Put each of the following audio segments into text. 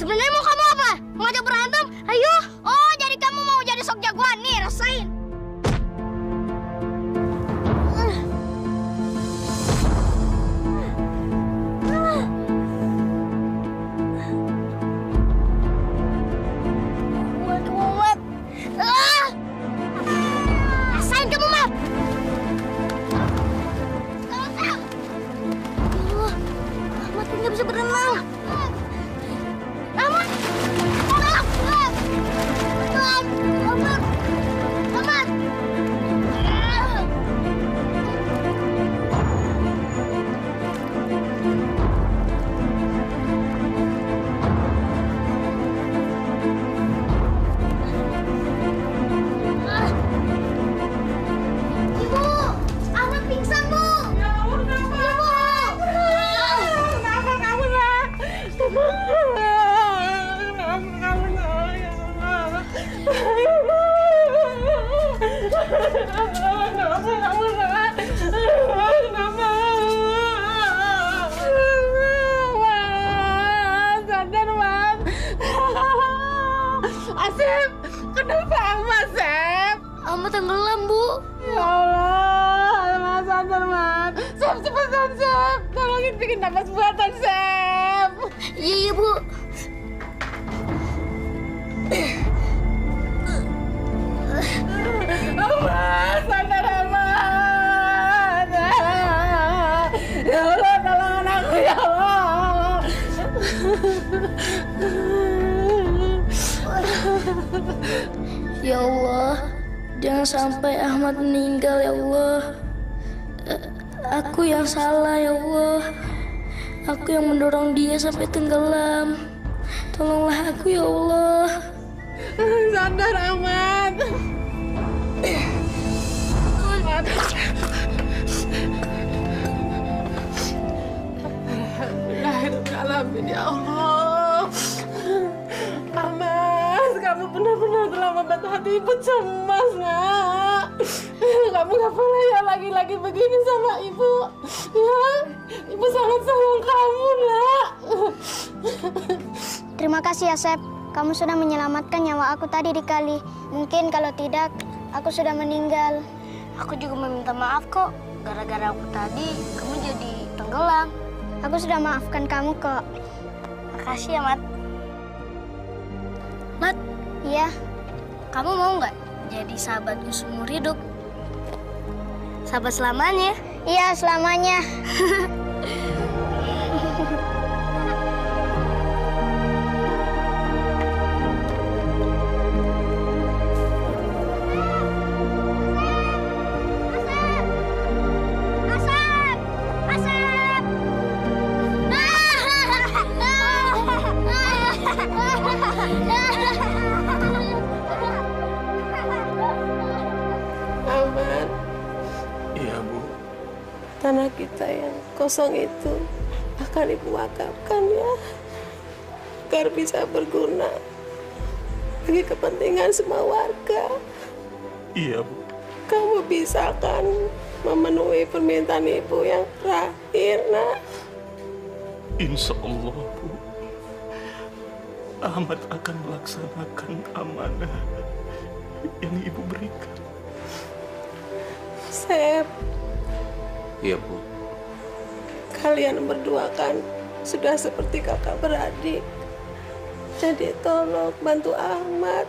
Sebenarnya mau kamu apa? Mau ngajak berantem? Ayo. Oh, jadi kamu mau jadi sok jagoan nih, rasain. Rasain kamu, Mat. Ahmad nggak bisa berenang. Ahmad, tolong. Ahmad. Ibu, Ahmad pingsan, Bu. Ya Allah, kenapa? Kenapa kamu, nak? Kenapa kamu, nak? Ya Allah. Kenapa kamu, nak? Kenapa? Mas, sadar, Mas. Asep, kenapa Ahmad, Asep? Ahmad tenggelam, Bu. Ya Allah, Mas, sadar, Mas. Sep, cepetan, Sep. Tolongin bikin nafas buatan, Sep. Iya, Bu. Mas, sadar, Mas. Ya Allah, tolong anakku, ya Allah. Ya Allah, jangan sampai Ahmad meninggal, ya Allah. Aku yang salah, ya Allah. Aku yang mendorong dia sampai tenggelam. Tolonglah aku, ya Allah. Sadar, Ahmad. Ahmad. Alhamdulillah, ya Allah. Ahmad, kamu benar-benar telah membuat hati ibu cemas, nak. Kamu gak boleh ya lagi-lagi begini sama ibu. Ya, ibu sangat sayang kamu, nak. Terima kasih ya, Sep. Kamu sudah menyelamatkan nyawa aku tadi di kali. Mungkin kalau tidak, aku sudah meninggal. Aku juga meminta maaf kok. Gara-gara aku tadi, kamu jadi tenggelam. Aku sudah maafkan kamu kok. Makasih ya, Mat. Mat? Iya? Kamu mau nggak jadi sahabatku seumur hidup? Sahabat selamanya? Iya, selamanya. Ahmad, Iya, Bu. tanah kita yang kosong itu akan ibu wakafkan ya, agar bisa berguna bagi kepentingan semua warga. Iya, Bu. Kamu bisa kan memenuhi permintaan ibu yang terakhir, nak? Insya Allah, Bu. Ahmad akan melaksanakan amanah yang Ibu berikan. Sep, Iya, Bu. kalian berdua kan sudah seperti kakak beradik. Jadi tolong bantu Ahmad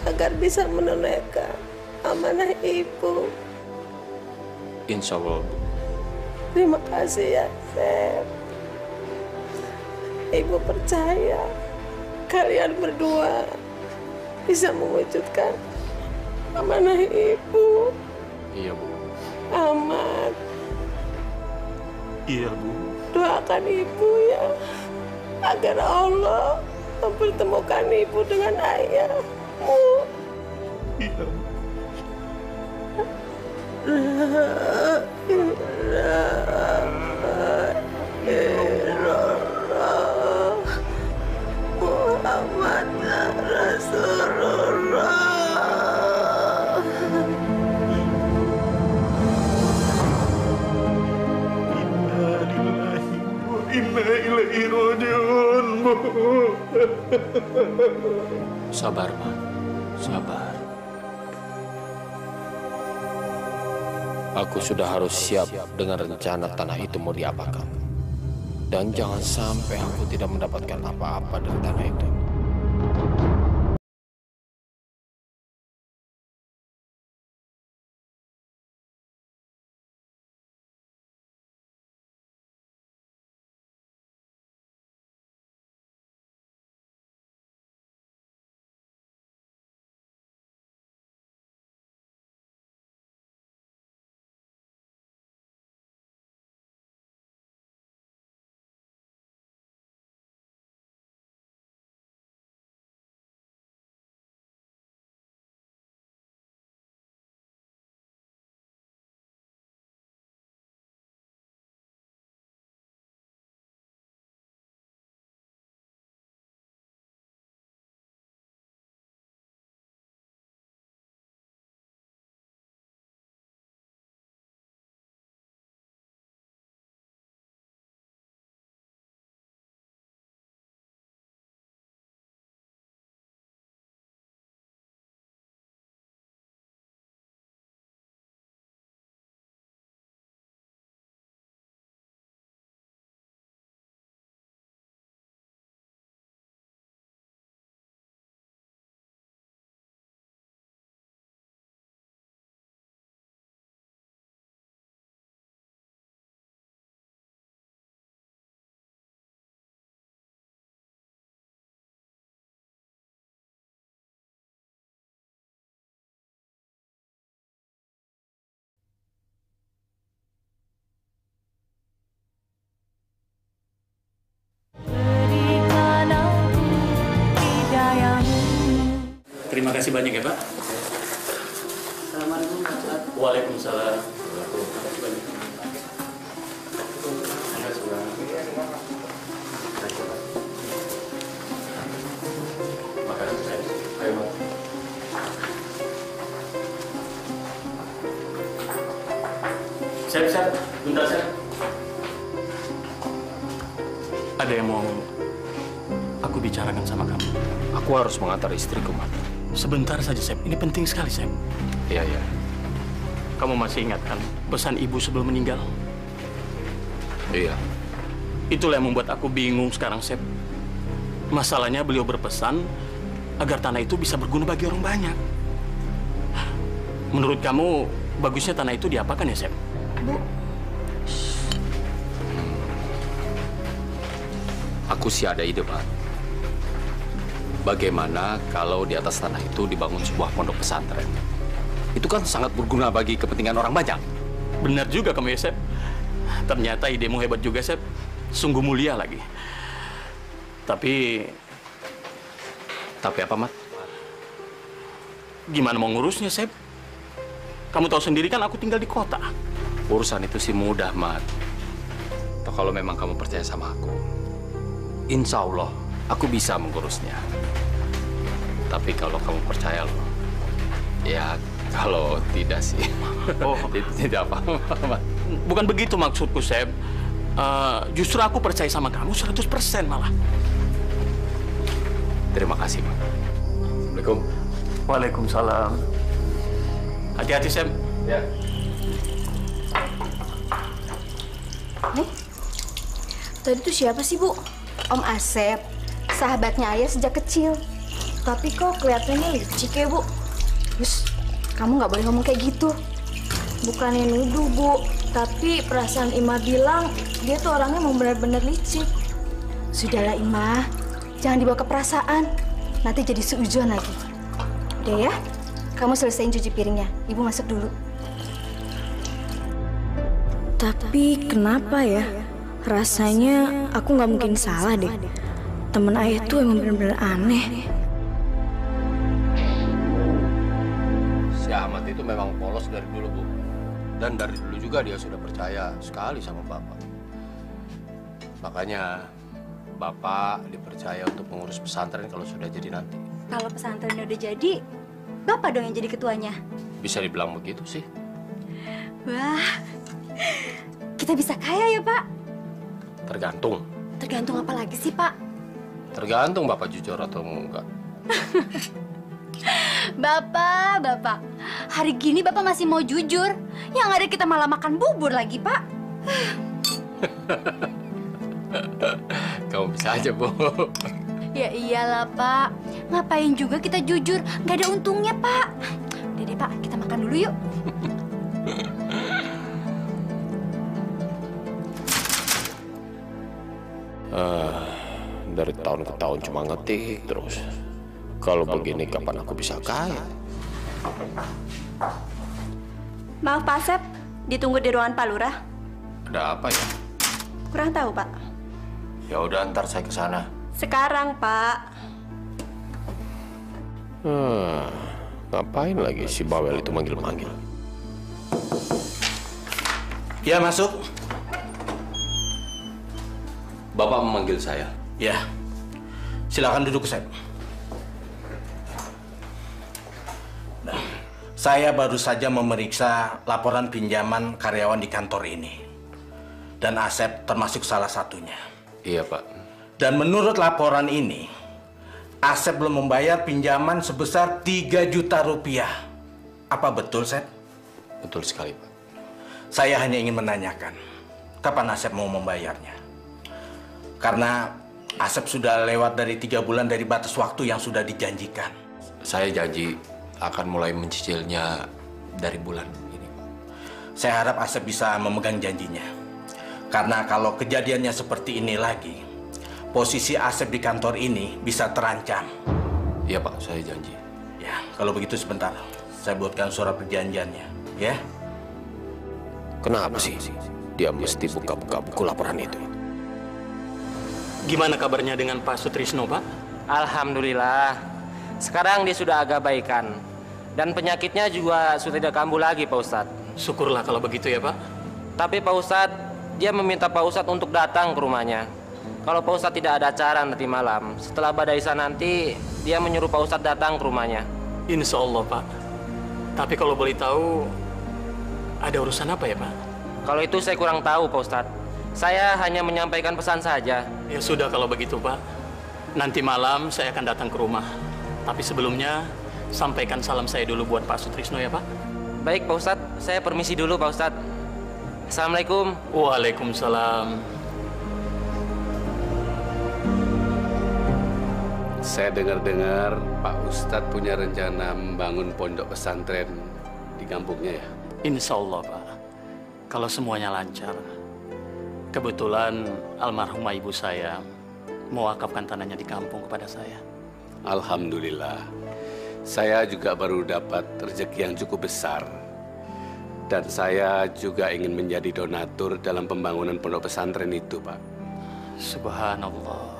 agar bisa menunaikan amanah ibu. Insya Allah, Bu. Terima kasih ya, Sep. Ibu percaya kalian berdua bisa mewujudkan amanah ibu. Iya, Bu. Ahmad, Iya, Bu. doakan ibu ya, agar Allah mempertemukan ibu dengan ayahmu. Iya, Bu. Muhammad Rasulullah. Inna lillahi wa inna inna ilaihi raji'un, Bu. Sabar, Mat. Sabar. Aku sudah harus siap dengan rencana tanah itu mau diapakan. Dan jangan sampai aku tidak mendapatkan apa-apa dari tanah itu. Terima kasih banyak ya, Pak. Waalaikumsalam. Makanan saya. Ayo, Pak. Siap. Bentar, Siap. Ada yang mau aku bicarakan sama kamu. Aku harus mengantar istriku, Mat. Sebentar saja, Sep. Ini penting sekali, Sep. Iya. Kamu masih ingat kan pesan ibu sebelum meninggal? Iya. Itulah yang membuat aku bingung sekarang, Sep. Masalahnya beliau berpesan agar tanah itu bisa berguna bagi orang banyak. Menurut kamu, bagusnya tanah itu diapakan ya, Sep? Bu, Aku sih ada ide, Mat. Bagaimana kalau di atas tanah itu dibangun sebuah pondok pesantren? Itu kan sangat berguna bagi kepentingan orang banyak. Benar juga kamu ya, Sep. Ternyata idemu hebat juga, Sep. Sungguh mulia lagi. Tapi apa, Mat? gimana mau ngurusnya, Sep? Kamu tahu sendiri kan aku tinggal di kota. Urusan itu sih mudah, Mat. Atau kalau memang kamu percaya sama aku, insya Allah aku bisa mengurusnya. Tapi kalau kamu percaya loh, ya kalau tidak sih, tidak apa-apa, Mat. Bukan begitu maksudku, Sep. Justru aku percaya sama kamu 100% malah. Terima kasih, Mat. Assalamualaikum. Waalaikumsalam. Hati-hati, Sep. Ya. Tadi tuh siapa sih, Bu? Om Asep, sahabatnya Ayah sejak kecil. Tapi kok kelihatannya licik ya, Bu? Terus, kamu nggak boleh ngomong kayak gitu. Bukannya nuduh, Bu. Tapi perasaan Ima bilang, dia tuh orangnya mau benar-benar licik. Sudahlah, Ima. Jangan dibawa ke perasaan. Nanti jadi suudzon lagi. Udah ya? Kamu selesaiin cuci piringnya. Ibu masuk dulu. Tapi kenapa ya? Rasanya aku nggak mungkin salah deh. Temen Ayah tuh emang bener-bener aneh. Si Ahmad itu memang polos dari dulu, Bu. Dan dari dulu juga dia sudah percaya sekali sama Bapak. Makanya Bapak dipercaya untuk mengurus pesantren kalau sudah jadi nanti. Kalau pesantrennya udah jadi, Bapak dong yang jadi ketuanya. Bisa dibilang begitu sih. Wah, kita bisa kaya ya, Pak? Tergantung. Tergantung apa lagi sih, Pak? Tergantung Bapak jujur atau enggak. Bapak, hari gini Bapak masih mau jujur? Yang ada kita malah makan bubur lagi, Pak. Kamu bisa aja, Bu. Ya iyalah, Pak. Ngapain juga kita jujur? Nggak ada untungnya, Pak. Udah deh, Pak. Kita makan dulu yuk. Dari tahun ke tahun cuma ngetik terus. Kalau begini kapan aku bisa kaya? Maaf Pak Asep, ditunggu di ruangan Pak Lurah. Ada apa ya? Kurang tahu Pak. Ya udah, ntar saya ke sana. Sekarang Pak. Ngapain lagi si Bawel itu manggil-manggil? Ya, masuk. Bapak memanggil saya. Ya. Silakan duduk, Sep. Nah, saya baru saja memeriksa laporan pinjaman karyawan di kantor ini. Dan Asep termasuk salah satunya. Iya, Pak. Dan menurut laporan ini, Asep belum membayar pinjaman sebesar 3 juta rupiah. Apa betul, Sep? Betul sekali, Pak. Saya hanya ingin menanyakan, kapan Asep mau membayarnya? Karena Asep sudah lewat dari 3 bulan dari batas waktu yang sudah dijanjikan. Saya janji akan mulai mencicilnya dari bulan ini. Saya harap Asep bisa memegang janjinya. Karena kalau kejadiannya seperti ini lagi, posisi Asep di kantor ini bisa terancam. Iya, Pak, saya janji. Ya, kalau begitu sebentar. Saya buatkan surat perjanjiannya, ya. Kenapa sih dia mesti buka-buka buku laporan itu? Gimana kabarnya dengan Pak Sutrisno, Pak? Alhamdulillah. Sekarang dia sudah agak baikan. Dan penyakitnya juga sudah tidak kambuh lagi, Pak Ustadz. Syukurlah kalau begitu ya, Pak. Tapi Pak Ustadz, dia meminta Pak Ustadz untuk datang ke rumahnya. Kalau Pak Ustadz tidak ada acara nanti malam, setelah badai Isa nanti, dia menyuruh Pak Ustadz datang ke rumahnya. Insya Allah, Pak. Tapi kalau boleh tahu, ada urusan apa ya, Pak? Kalau itu saya kurang tahu, Pak Ustadz. Saya hanya menyampaikan pesan saja. Ya sudah kalau begitu, Pak. Nanti malam saya akan datang ke rumah. Tapi sebelumnya, sampaikan salam saya dulu buat Pak Sutrisno ya, Pak. Baik, Pak Ustadz. Saya permisi dulu, Pak Ustadz. Assalamualaikum. Waalaikumsalam. Saya dengar-dengar Pak Ustadz punya rencana membangun pondok pesantren di kampungnya ya? Insya Allah, Pak. Kalau semuanya lancar. Kebetulan almarhumah ibu saya mewakafkan tanahnya di kampung kepada saya. Alhamdulillah. Saya juga baru dapat rezeki yang cukup besar. Dan saya juga ingin menjadi donatur dalam pembangunan pondok pesantren itu, Pak. Subhanallah.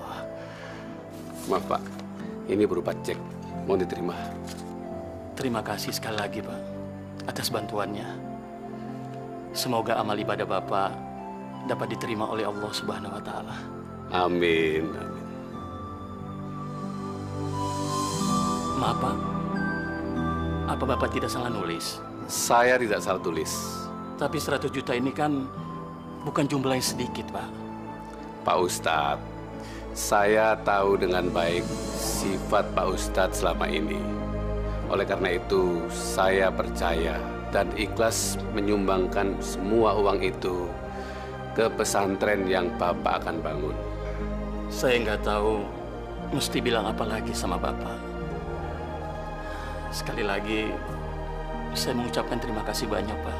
Maaf, Pak. Ini berupa cek. Mau diterima? Terima kasih sekali lagi, Pak, atas bantuannya. Semoga amal ibadah Bapak dapat diterima oleh Allah Subhanahu wa Ta'ala. Amin. Amin. Maaf, Pak. Apa Bapak tidak salah nulis? Saya tidak salah tulis. Tapi 100 juta ini kan bukan jumlah yang sedikit, Pak. Pak Ustadz, saya tahu dengan baik sifat Pak Ustadz selama ini. Oleh karena itu, saya percaya dan ikhlas menyumbangkan semua uang itu ke pesantren yang Bapak akan bangun. Saya nggak tahu mesti bilang apa lagi sama Bapak. Sekali lagi, saya mengucapkan terima kasih banyak, Pak,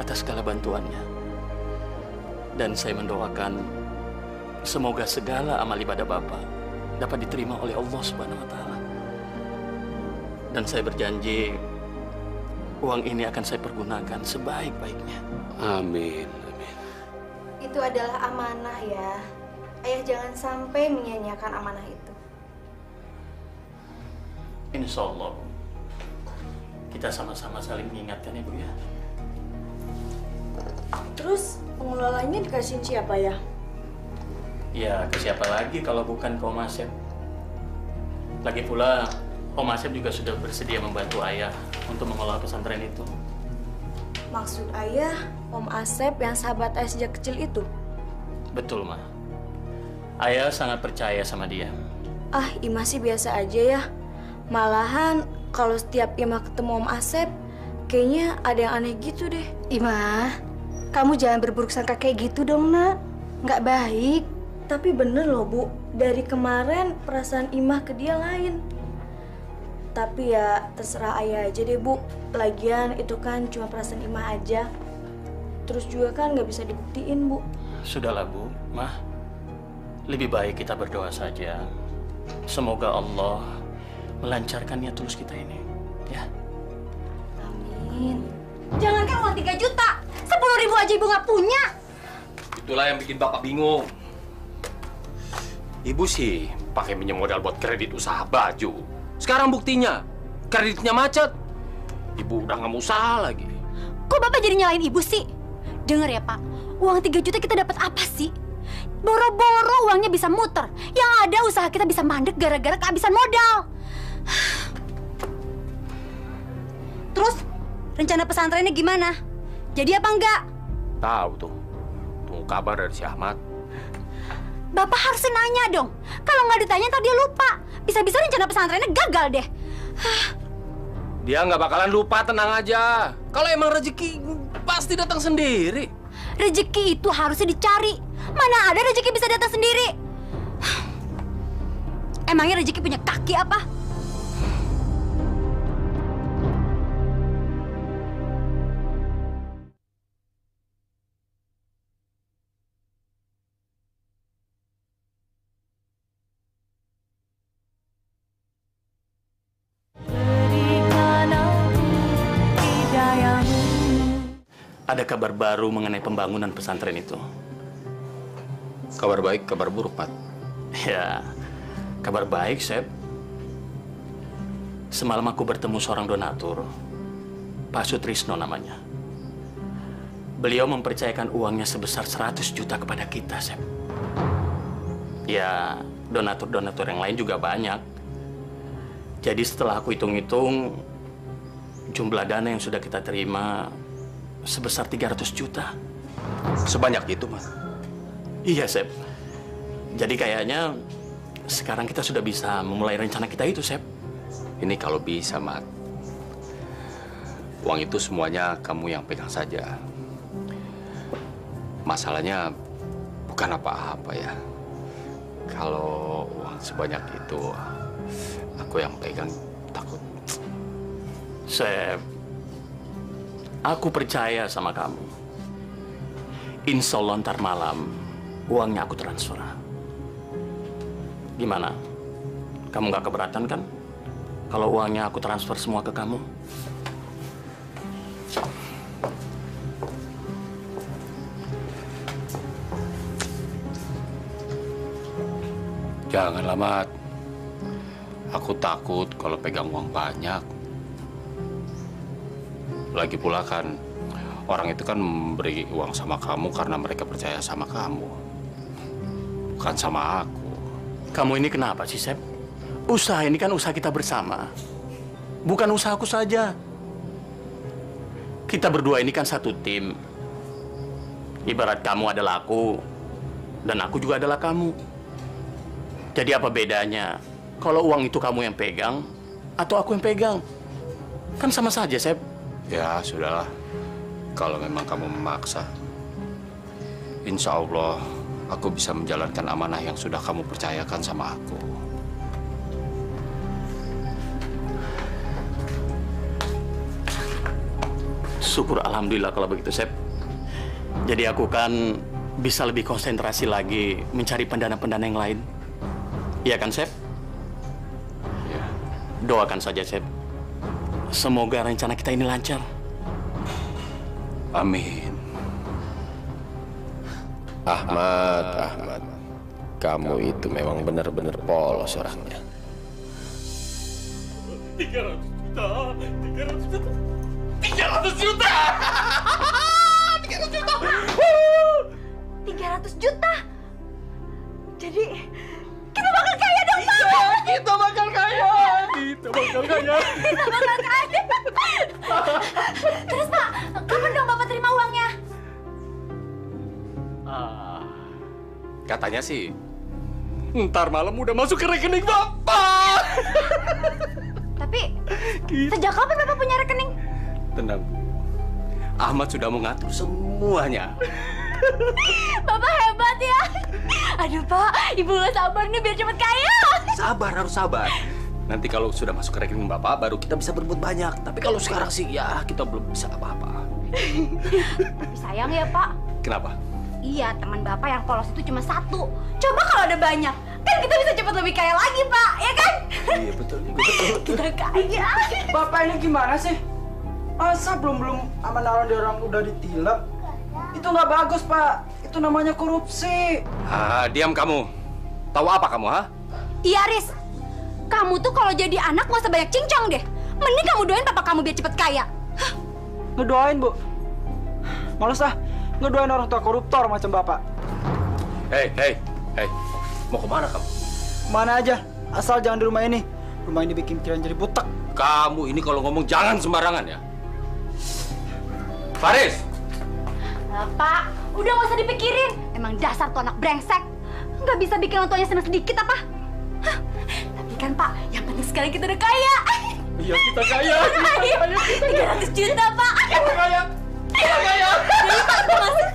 atas segala bantuannya. Dan saya mendoakan semoga segala amal ibadah Bapak dapat diterima oleh Allah Subhanahu wa Ta'ala. Dan saya berjanji, uang ini akan saya pergunakan sebaik-baiknya. Amin. Amin. Itu adalah amanah ya. Ayah jangan sampai menyia-nyiakan amanah itu. Insya Allah, Bu. Kita sama-sama saling mengingatkan ya, Bu ya. Terus pengelolanya dikasihin siapa ya? Ya, ke siapa lagi kalau bukan ke Om Asep? Lagi pula, Om Asep juga sudah bersedia membantu Ayah untuk mengelola pesantren itu. Maksud ayah, Om Asep yang sahabat ayah sejak kecil itu? Betul, Ma. Ayah sangat percaya sama dia. Ah, Ima sih biasa aja ya. Malahan kalau setiap Ima ketemu Om Asep, kayaknya ada yang aneh gitu deh. Ima, kamu jangan berburuk sangka kayak gitu dong, Nak. Nggak baik. Tapi bener loh, Bu. Dari kemarin perasaan Imah ke dia lain. Tapi ya terserah Ayah aja deh, Bu. Lagian itu kan cuma perasaan Imah aja. Terus juga kan nggak bisa dibuktiin, Bu. Sudahlah, Bu. Mah, lebih baik kita berdoa saja. Semoga Allah melancarkan niat tulus kita ini. Ya. Amin. Jangankan uang 3 juta, 10.000 aja ibu nggak punya. Itulah yang bikin Bapak bingung. Ibu sih pakai minjem modal buat kredit usaha baju. Sekarang buktinya, kreditnya macet. Ibu udah nggak mau usaha lagi. Kok Bapak jadi nyalain ibu sih? Dengar ya Pak, uang 3 juta kita dapat apa sih? Boro-boro uangnya bisa muter. Yang ada usaha kita bisa mandek gara-gara kehabisan modal. Terus, rencana pesantrennya gimana? Jadi apa enggak? Tahu tuh. Tunggu kabar dari si Ahmad. Bapak harus nanya dong. Kalau nggak ditanya ntar dia lupa. Bisa-bisa rencana pesantrennya gagal deh. Dia nggak bakalan lupa, tenang aja. Kalau emang rezeki pasti datang sendiri. Rezeki itu harusnya dicari. Mana ada rezeki bisa datang sendiri? Emangnya rezeki punya kaki apa? Ada kabar baru mengenai pembangunan pesantren itu. Kabar baik, kabar buruk, Mat? Ya, kabar baik, Sep. Semalam aku bertemu seorang donatur, Pak Sutrisno namanya. Beliau mempercayakan uangnya sebesar 100 juta kepada kita, Sep. Ya, donatur-donatur yang lain juga banyak. Jadi setelah aku hitung-hitung, jumlah dana yang sudah kita terima sebesar 300 juta. Sebanyak itu, Mas? Iya, Sep. Jadi kayaknya sekarang kita sudah bisa memulai rencana kita itu, Sep. Ini kalau bisa, Mat. Uang itu semuanya kamu yang pegang saja. Masalahnya bukan apa-apa ya. Kalau uang sebanyak itu, aku yang pegang takut. Sep, aku percaya sama kamu. Insya Allah ntar malam uangnya aku transfer. Gimana? Kamu nggak keberatan kan? Kalau uangnya aku transfer semua ke kamu? Janganlah, Mat. Aku takut kalau pegang uang banyak. Lagi pula kan, orang itu kan memberi uang sama kamu karena mereka percaya sama kamu. Bukan sama aku. Kamu ini kenapa sih, Sep? Usaha ini kan usaha kita bersama. Bukan usaha aku saja. Kita berdua ini kan satu tim. Ibarat kamu adalah aku, dan aku juga adalah kamu. Jadi apa bedanya kalau uang itu kamu yang pegang atau aku yang pegang? Kan sama saja, Sep. Ya, sudahlah. Kalau memang kamu memaksa, insya Allah aku bisa menjalankan amanah yang sudah kamu percayakan sama aku. Syukur Alhamdulillah kalau begitu, Sep. Jadi aku kan bisa lebih konsentrasi lagi mencari pendana-pendana yang lain. Iya kan, Sep? Ya. Doakan saja, Sep. Semoga rencana kita ini lancar. Amin. Ahmad, kamu itu memang benar-benar polos orangnya. 300 juta, 300 juta, 300 juta, 300 juta, 300 juta. Jadi kita bakal kaya dong, Pak. Kita bakal kaya. Kita bakal kaya. Kita bakal kaya. Terus, Pak, kapan dong Bapak terima uangnya? Katanya sih Ntar malam udah masuk ke rekening Bapak. Tapi sejak kapan Bapak punya rekening? Tenang, Bu. Ahmad sudah mengatur semuanya. Bapak hebat ya. Aduh Pak, Ibu gak sabar nih biar cepet kaya. Sabar, harus sabar. Nanti kalau sudah masuk ke rekening Bapak, baru kita bisa berbuat banyak. Tapi kalau sekarang sih, ya kita belum bisa apa-apa. Tapi sayang ya Pak. Kenapa? Iya, teman Bapak yang polos itu cuma satu. Coba kalau ada banyak, kan kita bisa cepat lebih kaya lagi Pak, ya kan? Iya betul juga, betul. Kita kaya. Bapak ini gimana sih? Masa belum aman orang udah ditilep? Itu nggak bagus Pak. Itu namanya korupsi. Diam kamu. Tahu apa kamu, ha? Iya, Riz. Kamu tuh kalau jadi anak nggak usah banyak cincang deh. Mending kamu doain papa kamu biar cepet kaya. Ngedoain, Bu. Males ah, ngedoain orang tua koruptor macam Bapak. Hei. Mau kemana kamu? Mana aja, asal jangan di rumah ini. Rumah ini bikin pikiran jadi butek. Kamu ini kalau ngomong jangan sembarangan ya. Faris! Pak, udah nggak usah dipikirin. Emang dasar tuh anak brengsek. Nggak bisa bikin orang tuanya senang sedikit apa? Hah? Tapi kan Pak, yang penting sekarang kita udah kaya. Iya, kita kaya. 300 juta, Pak. Kita kaya. Kita kaya. Jadi Pak, masuk.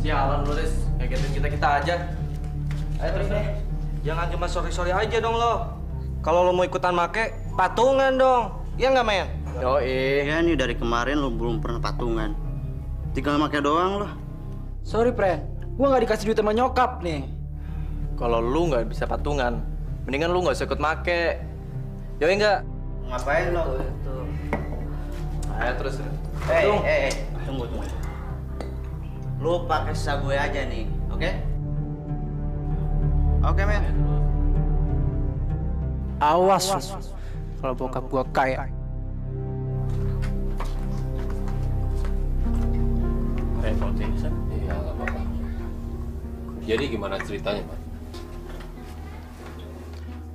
Sialan lu, Riz. Ngagetin kita aja. Ayo terus deh. Jangan cuma sorry aja dong lo. Kalau lo mau ikutan make, patungan dong. Iya nggak, men? Yoi. Ya nih dari kemarin lo belum pernah patungan. Tinggal make doang lo. Sorry, Pre. Gua nggak dikasih duit sama nyokap nih. Kalau lu nggak bisa patungan, mendingan lu nggak usah ikut make. Yoi nggak? Ngapain lo itu? Ayo terus. Tunggu. Lu pakai sisa gue aja nih, oke? Oke, men. Awas kalau bokap gua kaya. Iya, nggak apa-apa. Jadi gimana ceritanya, Pak?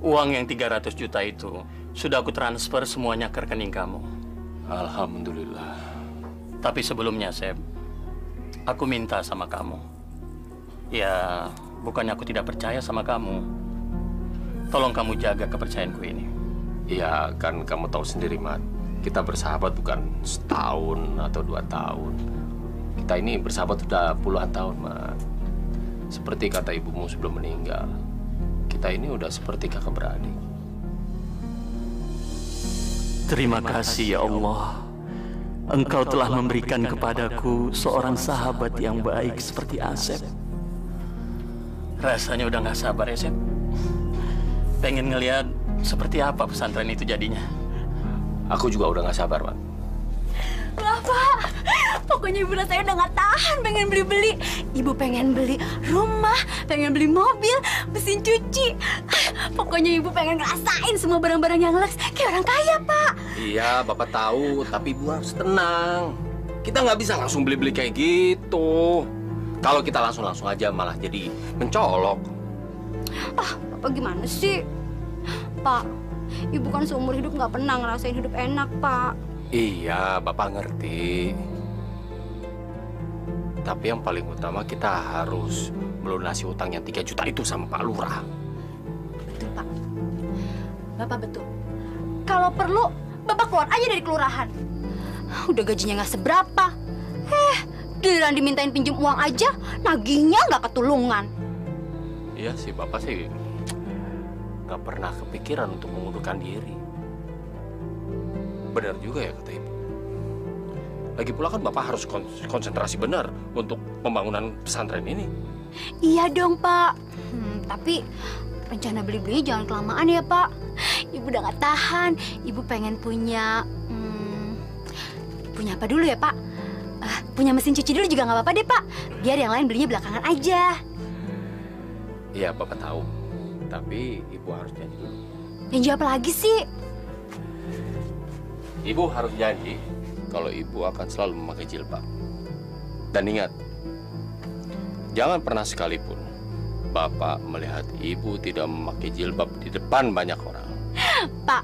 Uang yang 300 juta itu sudah aku transfer semuanya ke rekening kamu. Alhamdulillah. Tapi sebelumnya, Seb, aku minta sama kamu. Ya, bukannya aku tidak percaya sama kamu. Tolong kamu jaga kepercayaanku ini. Iya, kan kamu tahu sendiri, Mat. Kita bersahabat bukan setahun atau 2 tahun. Kita ini bersahabat sudah puluhan tahun, Mat. Seperti kata ibumu sebelum meninggal, kita ini udah seperti kakak beradik. Terima kasih ya Allah. Engkau telah memberikan kepadaku seorang sahabat yang baik seperti Asep. Rasanya udah gak sabar ya, Sep. Pengen ngeliat seperti apa pesantren itu jadinya. Aku juga udah gak sabar, Mat. Wah, Pak. Pokoknya ibu rasanya udah gak tahan pengen beli-beli. Ibu pengen beli rumah, pengen beli mobil, mesin cuci. Pokoknya ibu pengen ngerasain semua barang-barang yang leks kayak orang kaya, Pak. Iya, Bapak tahu, tapi Ibu harus tenang. Kita nggak bisa langsung beli-beli kayak gitu. Kalau kita langsung aja malah jadi mencolok. Bapak gimana sih? Pak, ibu kan seumur hidup nggak pernah ngerasain hidup enak, Pak. Iya, Bapak ngerti. Tapi yang paling utama kita harus melunasi utang yang 3 juta itu sama Pak Lurah. Betul, Pak. Bapak betul. Kalau perlu, Bapak keluar aja dari kelurahan. Udah gajinya nggak seberapa. Giliran dimintain pinjem uang aja, nagihnya nggak ketulungan. Iya sih, Bapak sih nggak pernah kepikiran untuk mengundurkan diri. Benar juga ya kata Ibu. Lagi pula kan Bapak harus konsentrasi benar untuk pembangunan pesantren ini. Iya dong, Pak. Tapi rencana beli-beli jangan kelamaan ya, Pak. Ibu udah gak tahan. Ibu pengen punya... punya apa dulu ya, Pak? Punya mesin cuci dulu juga gak apa-apa deh, Pak. Biar yang lain belinya belakangan aja. Iya, Bapak tahu. Tapi Ibu harus janji dulu. Janji apa lagi sih? Ibu harus janji kalau Ibu akan selalu memakai jilbab. Dan ingat, jangan pernah sekalipun Bapak melihat Ibu tidak memakai jilbab di depan banyak orang. Pak,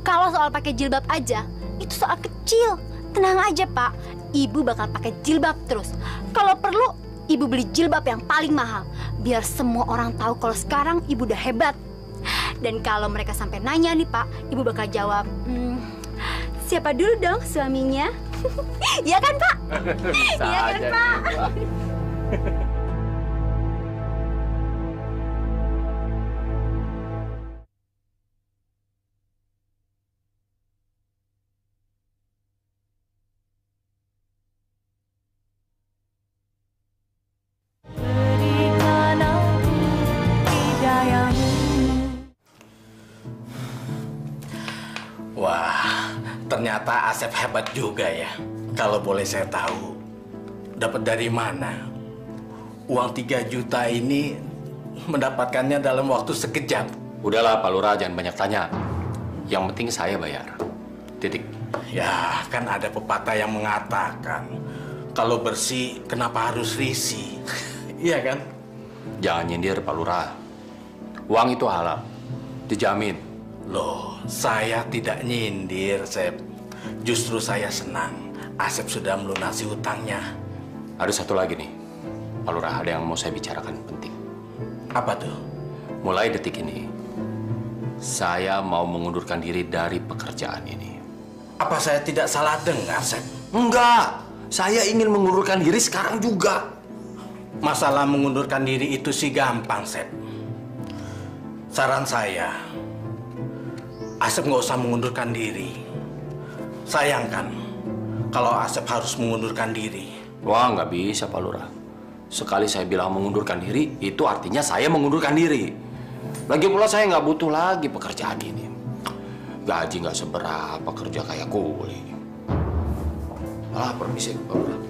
kalau soal pakai jilbab aja, itu soal kecil. Tenang aja, Pak. Ibu bakal pakai jilbab terus. Kalau perlu, Ibu beli jilbab yang paling mahal. Biar semua orang tahu kalau sekarang Ibu udah hebat. Dan kalau mereka sampai nanya nih Pak, Ibu bakal jawab, siapa dulu dong suaminya? Iya kan Pak? Iya kan Pak? Wah, ternyata Asep hebat juga ya. Kalau boleh saya tahu, dapat dari mana? Uang 3 juta ini mendapatkannya dalam waktu sekejap. Udahlah Pak Lurah, jangan banyak tanya. Yang penting saya bayar. Titik. Ya, kan ada pepatah yang mengatakan, kalau bersih kenapa harus risih? Iya kan? Jangan nyindir Pak Lurah. Uang itu halal. Dijamin. Loh, saya tidak nyindir, Sep. Justru saya senang Asep sudah melunasi hutangnya. Ada satu lagi nih, Pak Lurah, ada yang mau saya bicarakan penting. Apa tuh? Mulai detik ini, saya mau mengundurkan diri dari pekerjaan ini. Apa saya tidak salah dengar, Sep? Enggak, saya ingin mengundurkan diri sekarang juga. Masalah mengundurkan diri itu sih gampang, Sep. Saran saya, Asep nggak usah mengundurkan diri. Sayangkan kalau Asep harus mengundurkan diri. Wah, nggak bisa Pak Lurah. Sekali saya bilang mengundurkan diri, itu artinya saya mengundurkan diri. Lagi pula saya nggak butuh lagi pekerjaan ini. Gaji nggak seberapa, kerja kayak kuli. Alah, permisi Pak Lurah.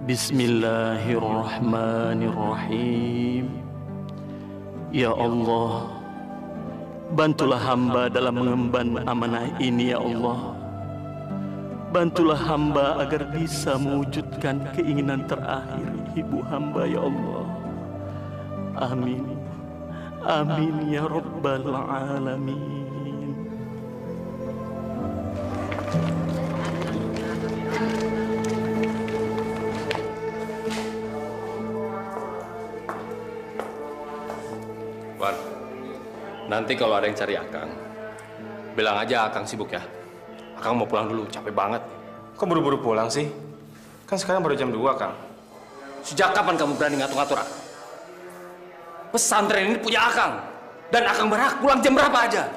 Bismillahirrahmanirrahim. Ya Allah, bantulah hamba dalam mengemban amanah ini ya Allah. Bantulah hamba agar bisa mewujudkan keinginan terakhir ibu hamba ya Allah. Amin. Amin ya Rabbal Alamin. Wan, nanti kalau ada yang cari Akang, bilang aja Akang sibuk ya. Akang mau pulang dulu, capek banget. Kok buru-buru pulang sih? Kan sekarang baru jam 2, Kang. Sejak kapan kamu berani ngatur-ngatur Akang? Pesantren ini punya Akang. Dan Akang berhak pulang jam berapa aja.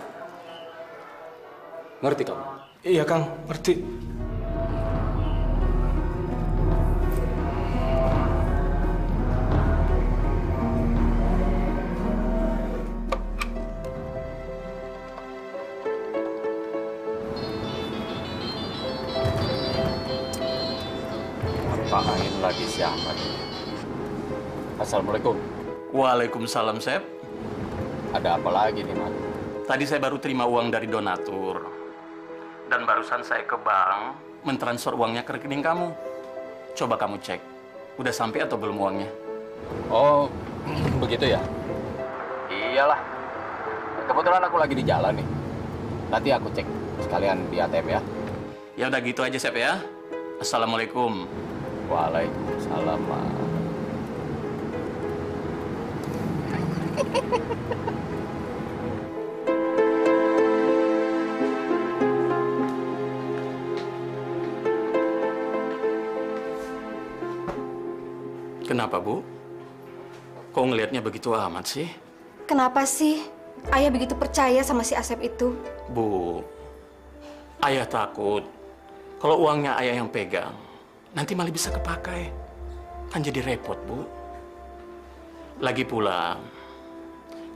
Ngerti kamu? Iya, Kang. Ngerti. Ngapain lagi si Ahmad? Assalamualaikum. Waalaikumsalam, Sep. Ada apa lagi nih, Mat? Tadi saya baru terima uang dari donatur. Dan barusan saya ke bank mentransfer uangnya ke rekening kamu. Coba kamu cek, udah sampai atau belum uangnya? Oh, begitu ya? Iyalah. Kebetulan aku lagi di jalan nih. Nanti aku cek sekalian di ATM ya. Ya udah gitu aja, Sep ya. Assalamualaikum. Waalaikumsalam. Kenapa, Bu? Kok ngelihatnya begitu amat sih? Kenapa sih Ayah begitu percaya sama si Asep itu? Bu, Ayah takut kalau uangnya Ayah yang pegang, nanti malah bisa kepakai. Kan jadi repot, Bu. Lagi pula,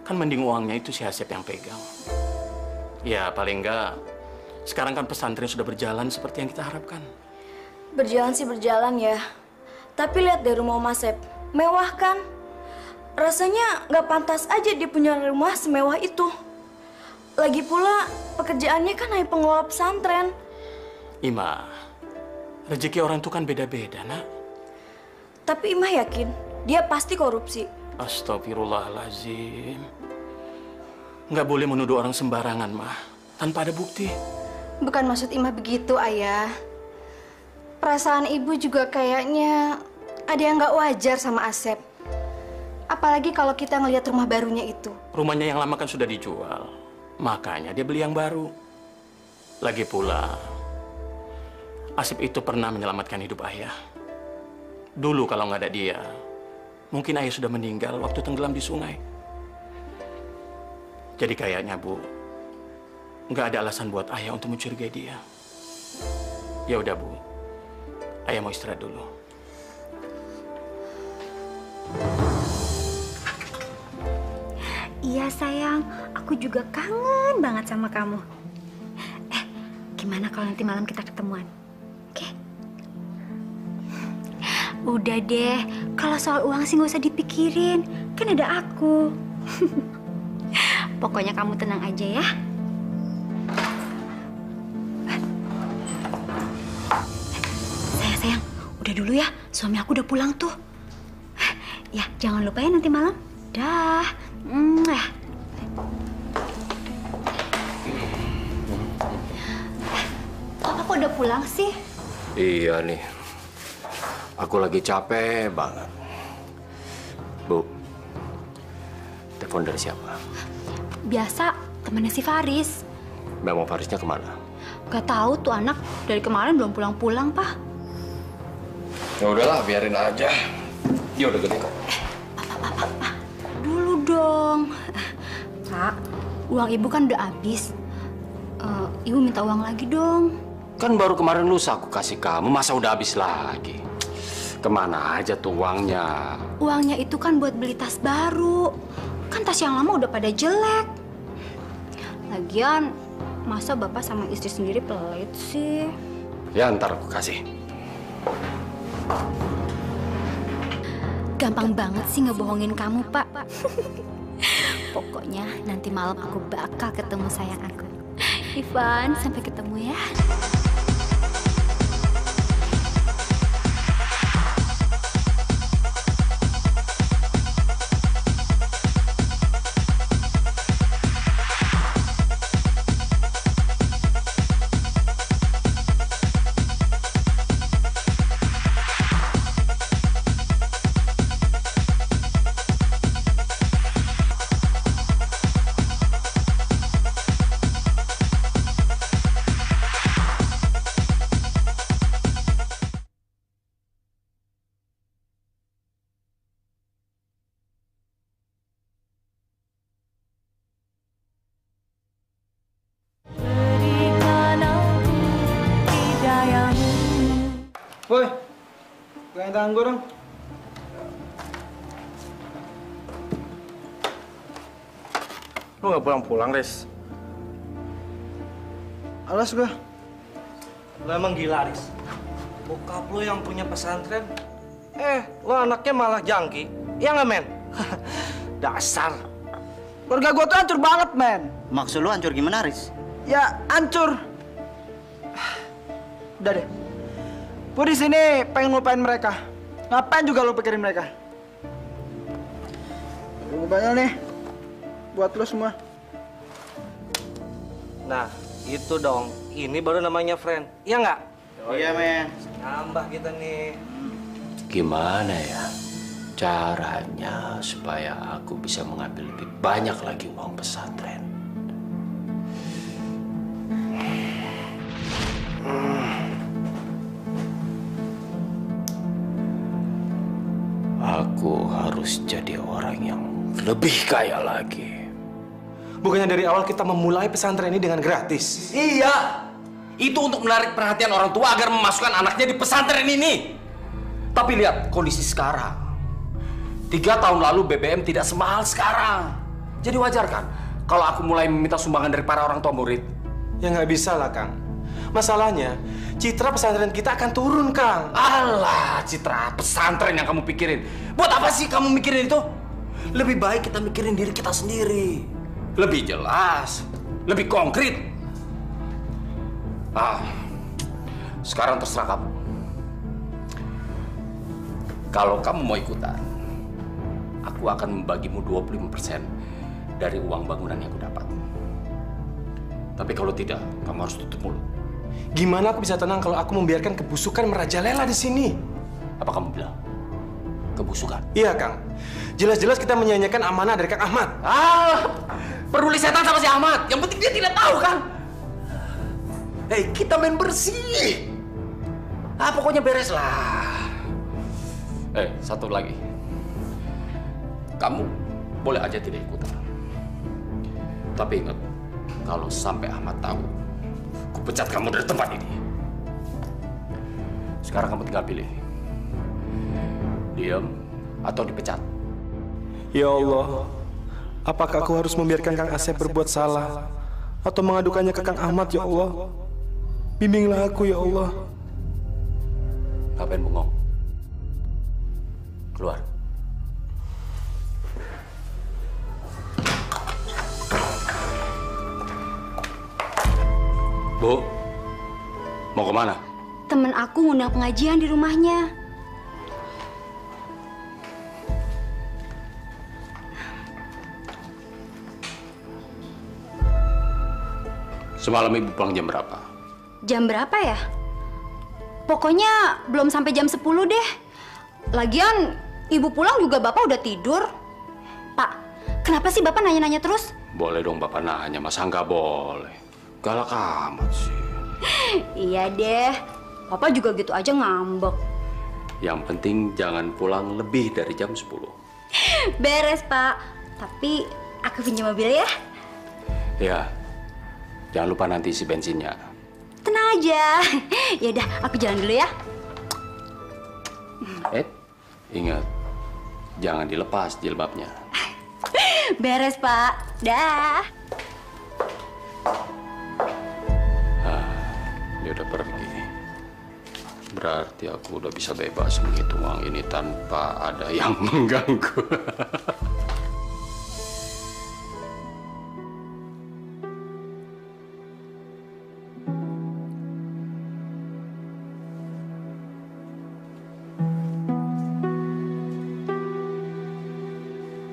kan mending uangnya itu si Asep yang pegang. Ya, paling enggak, sekarang kan pesantren sudah berjalan seperti yang kita harapkan. Berjalan sih berjalan ya. Tapi lihat deh rumah Om Asep, mewah kan? Rasanya nggak pantas aja dia punya rumah semewah itu. Lagi pula pekerjaannya kan hanya pengelola pesantren. Ima, rezeki orang itu kan beda-beda, nak. Tapi Imah yakin dia pasti korupsi. Astagfirullahaladzim. Nggak boleh menuduh orang sembarangan, Mah. Tanpa ada bukti. Bukan maksud Imah begitu, Ayah. Perasaan Ibu juga kayaknya ada yang nggak wajar sama Asep. Apalagi kalau kita ngelihat rumah barunya itu. Rumahnya yang lama kan sudah dijual. Makanya dia beli yang baru. Lagi pula, Asep itu pernah menyelamatkan hidup Ayah. Dulu kalau nggak ada dia, mungkin Ayah sudah meninggal waktu tenggelam di sungai. Jadi kayaknya, Bu, nggak ada alasan buat Ayah untuk mencurigai dia. Ya udah, Bu. Ayah mau istirahat dulu. Iya sayang, aku juga kangen banget sama kamu. Gimana kalau nanti malam kita ketemuan? Oke? Udah deh, kalau soal uang sih nggak usah dipikirin. Kan ada aku. Pokoknya kamu tenang aja ya. Sayang, udah dulu ya. Suami aku udah pulang tuh. Ya, jangan lupa ya nanti malam. Dah. Papa kok udah pulang sih? Iya nih. Aku lagi capek banget. Bu, telepon dari siapa? Biasa, temannya si Faris. Memang Farisnya kemana? Gak tahu tuh anak dari kemarin belum pulang-pulang, Pak. Ya udahlah, biarin aja. Dia udah gede kok. Dulu dong. Pak, uang ibu kan udah habis. Ibu minta uang lagi dong. Kan baru kemarin lusa aku kasih kamu, masa udah habis lagi? Kemana aja tuh uangnya? Uangnya itu kan buat beli tas baru. Kan tas yang lama udah pada jelek. Lagian, masa bapak sama istri sendiri pelit sih? Ya ntar aku kasih. Gampang banget sih ngebohongin kamu, Pak. Pokoknya nanti malam aku bakal ketemu sayang aku. Ivan, sampai ketemu ya. Woi, pegang tangan gue dong. Lu nggak pulang-pulang, Riz? Alas gue. Lo emang gila, Riz. Bokap lo yang punya pesantren. Lo anaknya malah jangki. Iya nggak, men? Dasar. Keluarga gue tuh hancur banget, men. Maksud lo hancur gimana, Riz? Ya, hancur. Udah deh. Gue di sini pengen lupain mereka. Ngapain juga lo pikirin mereka? Gue banyak nih buat lo semua. Nah, itu dong. Ini baru namanya friend. Iya nggak? Iya, men. Nambah kita nih. Gimana ya caranya supaya aku bisa mengambil lebih banyak lagi uang pesantren? Aku harus jadi orang yang lebih kaya lagi. Bukannya dari awal kita memulai pesantren ini dengan gratis? Iya, itu untuk menarik perhatian orang tua agar memasukkan anaknya di pesantren ini. Tapi lihat kondisi sekarang. 3 tahun lalu BBM tidak semahal sekarang. Jadi wajar kan kalau aku mulai meminta sumbangan dari para orang tua murid? Ya nggak bisa lah, Kang. Masalahnya, citra pesantren kita akan turun, Kang. Alah, citra pesantren yang kamu pikirin. Buat apa sih kamu mikirin itu? Lebih baik kita mikirin diri kita sendiri. Lebih jelas, lebih konkret. Sekarang terserah kamu. Kalau kamu mau ikutan, aku akan membagimu 25% dari uang bangunan yang aku dapat. Tapi kalau tidak, kamu harus tutup mulut. Gimana aku bisa tenang kalau aku membiarkan kebusukan merajalela di sini? Apa kamu bilang? Kebusukan? Iya, Kang. Jelas-jelas kita menyanyikan amanah dari Kang Ahmad. Peduli setan sama si Ahmad. Yang penting dia tidak tahu, kan? Hei, kita main bersih. Pokoknya beres lah. Satu lagi. Kamu boleh aja tidak ikutan. Tapi ingat, kalau sampai Ahmad tahu, aku pecat kamu dari tempat ini. Sekarang kamu tinggal pilih. Diam atau dipecat. Ya Allah, apakah aku harus membiarkan Kang Asep berbuat salah atau mengadukannya ke Kang Ahmad, ya Allah? Bimbinglah aku, ya Allah. Ngapain bengong? Keluar. Bu, mau kemana? Temen aku ngundang pengajian di rumahnya. Semalam ibu pulang jam berapa? Jam berapa ya? Pokoknya belum sampai jam 10 deh. Lagian ibu pulang juga bapak udah tidur. Pak, kenapa sih bapak nanya-nanya terus? Boleh dong bapak nanya, masa nggak boleh? Galak amat sih. Iya deh, papa juga gitu aja ngambek. Yang penting jangan pulang lebih dari jam 10. Beres pak, tapi aku pinjam mobil ya. Ya, jangan lupa nanti isi bensinnya. Tenang aja. Yaudah, aku jalan dulu ya. Ingat, jangan dilepas jilbabnya. Beres pak, dah. Dia udah pergi. Berarti aku udah bisa bebas menghitung uang ini tanpa ada yang mengganggu.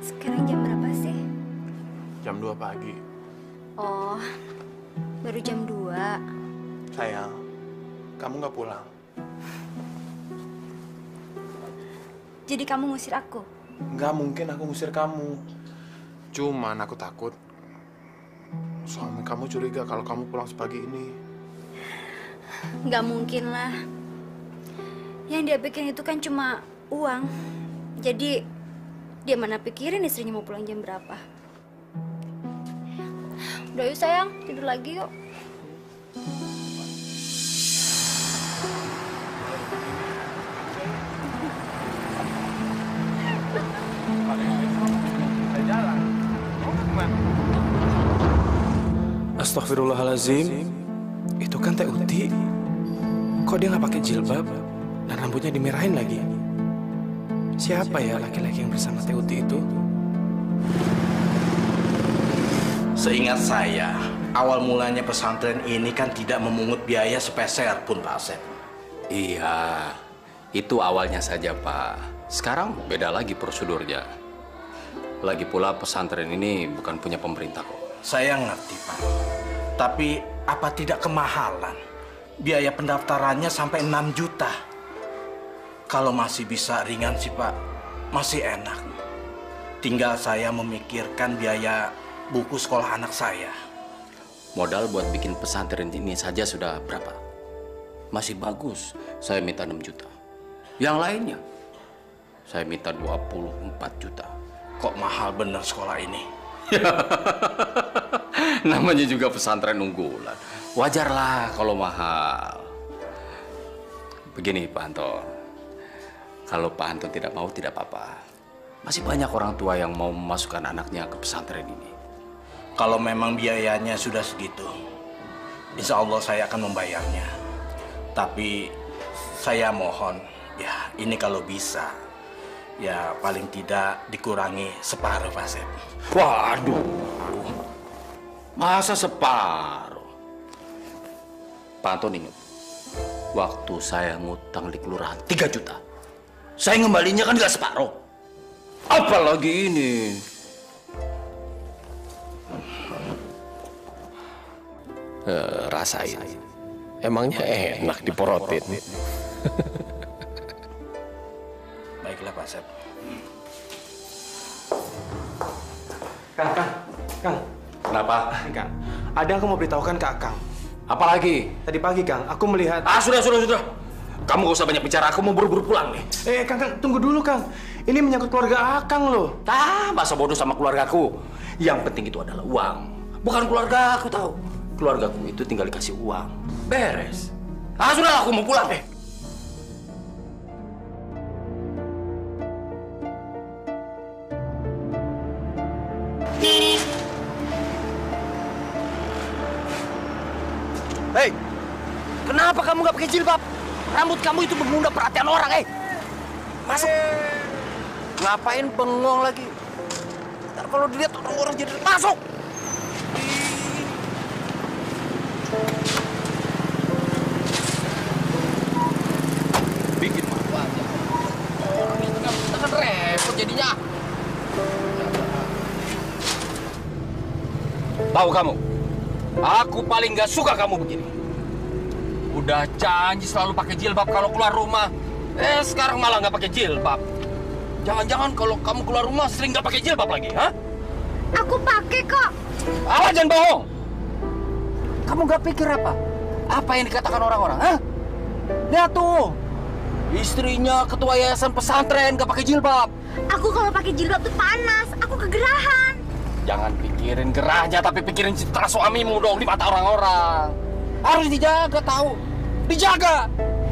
Sekarang jam berapa sih? Jam 2 pagi. Oh, baru jam 2. Sayang, kamu nggak pulang. Jadi kamu ngusir aku? Nggak mungkin aku ngusir kamu. Cuman aku takut suami kamu curiga kalau kamu pulang sepagi ini. Nggak mungkin lah. Yang dia bikin itu kan cuma uang. Jadi dia mana pikirin istrinya mau pulang jam berapa. Udah yuk sayang, tidur lagi yuk. Astagfirullahalazim, itu kan Teh Uti. Kok dia nggak pakai jilbab dan rambutnya dimerahin lagi? Siapa ya laki-laki yang bersama Teh Uti itu? Seingat saya, awal mulanya pesantren ini kan tidak memungut biaya sepeser pun Pak Asep. Iya, itu awalnya saja Pak. Sekarang beda lagi prosedurnya. Lagi pula pesantren ini bukan punya pemerintah kok. Saya ngerti Pak, tapi apa tidak kemahalan? Biaya pendaftarannya sampai 6 juta. Kalau masih bisa ringan sih Pak, masih enak. Tinggal saya memikirkan biaya buku sekolah anak saya. Modal buat bikin pesantren ini saja sudah berapa? Masih bagus, saya minta 6 juta. Yang lainnya, saya minta 24 juta. Kok mahal bener sekolah ini? Namanya juga pesantren unggulan. Wajarlah kalau mahal. Begini Pak Anton, kalau Pak Anton tidak mau tidak apa-apa. Masih banyak orang tua yang mau memasukkan anaknya ke pesantren ini. Kalau memang biayanya sudah segitu, insya Allah saya akan membayarnya. Tapi saya mohon, ya ini kalau bisa, ya paling tidak dikurangi separuh Pak Asep. Waduh, masa separuh? Pak Anton ingat, waktu saya ngutang di kelurahan 3 juta, Saya ngembalinya kan nggak separuh. Apalagi ini. Rasain. Emangnya enak diporotin. Baiklah Pak Asep. Kang. Kenapa? Kang, ada yang aku mau beritahukan ke Akang. Apalagi? Tadi pagi, Kang, aku melihat... Sudah. Kamu gak usah banyak bicara, aku mau buru-buru pulang nih. Kang, tunggu dulu, Kang. Ini menyangkut keluarga Akang loh. Masa bodoh sama keluargaku. Yang penting itu adalah uang. Bukan keluarga aku tahu. Keluargaku itu tinggal dikasih uang. Beres. Sudah, aku mau pulang deh. Hei, kenapa kamu nggak pakai jilbab? Rambut kamu itu mengundang perhatian orang, Masuk. Ngapain bengong lagi? Ntar kalau dilihat orang-orang jadi masuk. Bikin malu aja. Orang ini tengah repot jadinya. Tahu kamu? Aku paling gak suka kamu begini. Udah janji selalu pakai jilbab kalau keluar rumah. Sekarang malah nggak pakai jilbab. Jangan-jangan kalau kamu keluar rumah sering nggak pakai jilbab lagi, ha? Aku pakai kok. Jangan bohong. Kamu nggak pikir apa? Apa yang dikatakan orang-orang, ha? Lihat tuh, istrinya ketua yayasan pesantren nggak pakai jilbab. Aku kalau pakai jilbab tuh panas. Aku kegerahan. Jangan pikirin gerahnya, tapi pikirin citra suamimu dong di mata orang-orang. Harus dijaga, tahu? Dijaga.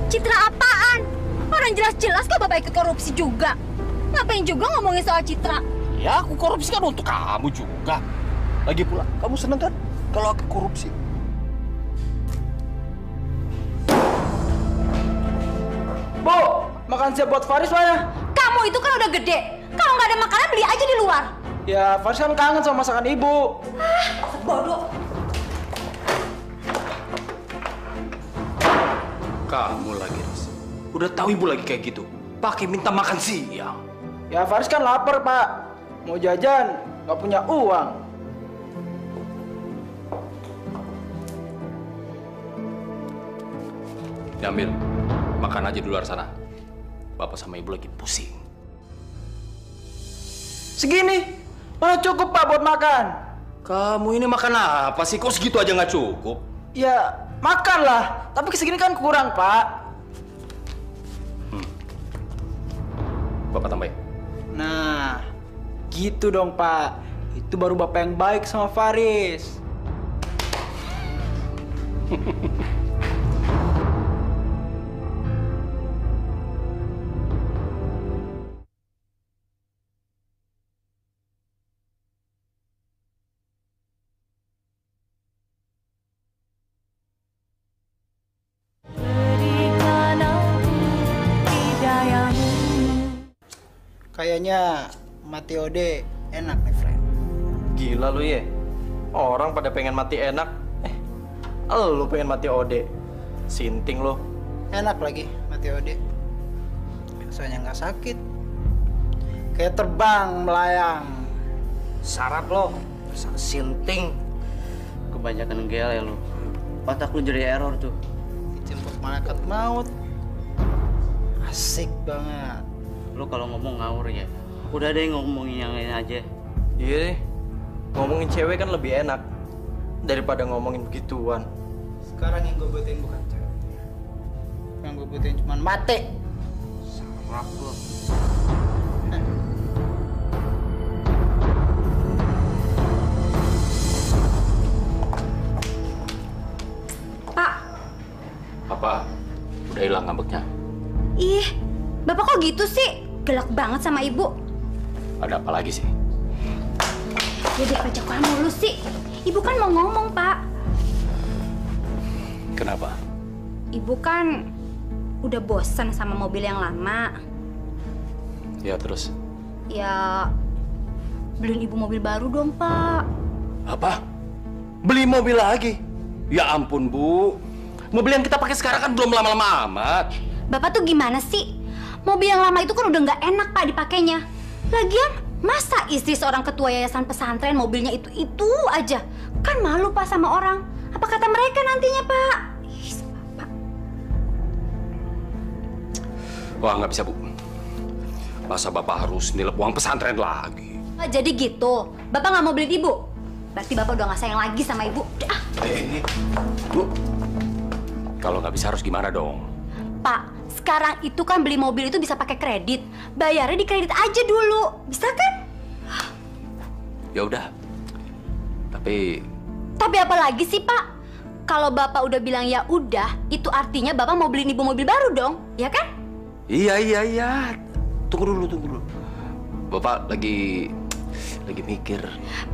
Citra apaan? Orang jelas-jelas kok Bapak ikut korupsi juga. Ngapain juga ngomongin soal citra? Ya, aku korupsi kan untuk kamu juga. Lagi pula, kamu seneng kan kalau aku korupsi? Bu, makan siap buat Faris lah ya. Kamu itu kan udah gede. Kalau nggak ada makanan beli aja di luar. Ya, Faris kan kangen sama masakan ibu. Bodoh. Kamu lagi, Riz. Udah tahu ibu lagi kayak gitu. Pakai minta makan siang. Ya, Faris kan lapar, Pak. Mau jajan, nggak punya uang. Diambil. Makan aja di luar sana. Bapak sama ibu lagi pusing. Segini? Mana cukup, Pak, buat makan? Kamu ini makan apa sih? Kok segitu aja nggak cukup? Ya, makan lah. Tapi segini kan kurang, Pak. Bapak tambahin. Nah, gitu dong, Pak. Itu baru Bapak yang baik sama Faris. Kayaknya mati ode enak nih, friend. Gila lu ya. Orang pada pengen mati enak. Lu pengen mati ode. Sinting lo. Enak lagi mati ode. Rasanya nggak sakit. Kayak terbang melayang. Sarap lo. Sinting. Kebanyakan gel ya lo. Otak lu jadi error tuh. Dijemput malaikat maut. Asik banget. Lu kalau ngomong ngawur ya. Udah deh ngomongin yang lain aja. Iya deh. Ngomongin cewek kan lebih enak daripada ngomongin begituan. Sekarang yang gue butuhin bukan cewek. Yang gue butuhin cuma mati. Sarap lo. Pak. Apa? Udah hilang ngambeknya? Ih, Bapak kok gitu sih? Gelak banget sama ibu. Ada apa lagi sih? Ya dia pajak kamu lu sih. Ibu kan mau ngomong, Pak. Kenapa? Ibu kan udah bosan sama mobil yang lama. Ya terus? Ya beliin ibu mobil baru dong, Pak. Apa? Beli mobil lagi? Ya ampun, Bu. Mobil yang kita pakai sekarang kan belum lama-lama amat. Bapak tuh gimana sih? Mobil yang lama itu kan udah nggak enak Pak dipakainya. Lagian, masa istri seorang ketua yayasan pesantren mobilnya itu aja? Kan malu Pak sama orang. Apa kata mereka nantinya Pak? Pak. Wah, nggak bisa Bu. Masa Bapak harus nilep uang pesantren lagi? Jadi gitu, Bapak nggak mau beli Ibu? Berarti Bapak udah nggak sayang lagi sama Ibu. Bu, kalau nggak bisa harus gimana dong? Pak, sekarang itu kan beli mobil itu bisa pakai kredit. Bayarnya di kredit aja dulu. Bisa kan? Ya udah. Tapi apa lagi sih, Pak? Kalau Bapak udah bilang ya udah, itu artinya Bapak mau beliin Ibu mobil baru dong, ya kan? Iya. Tunggu dulu. Bapak lagi mikir.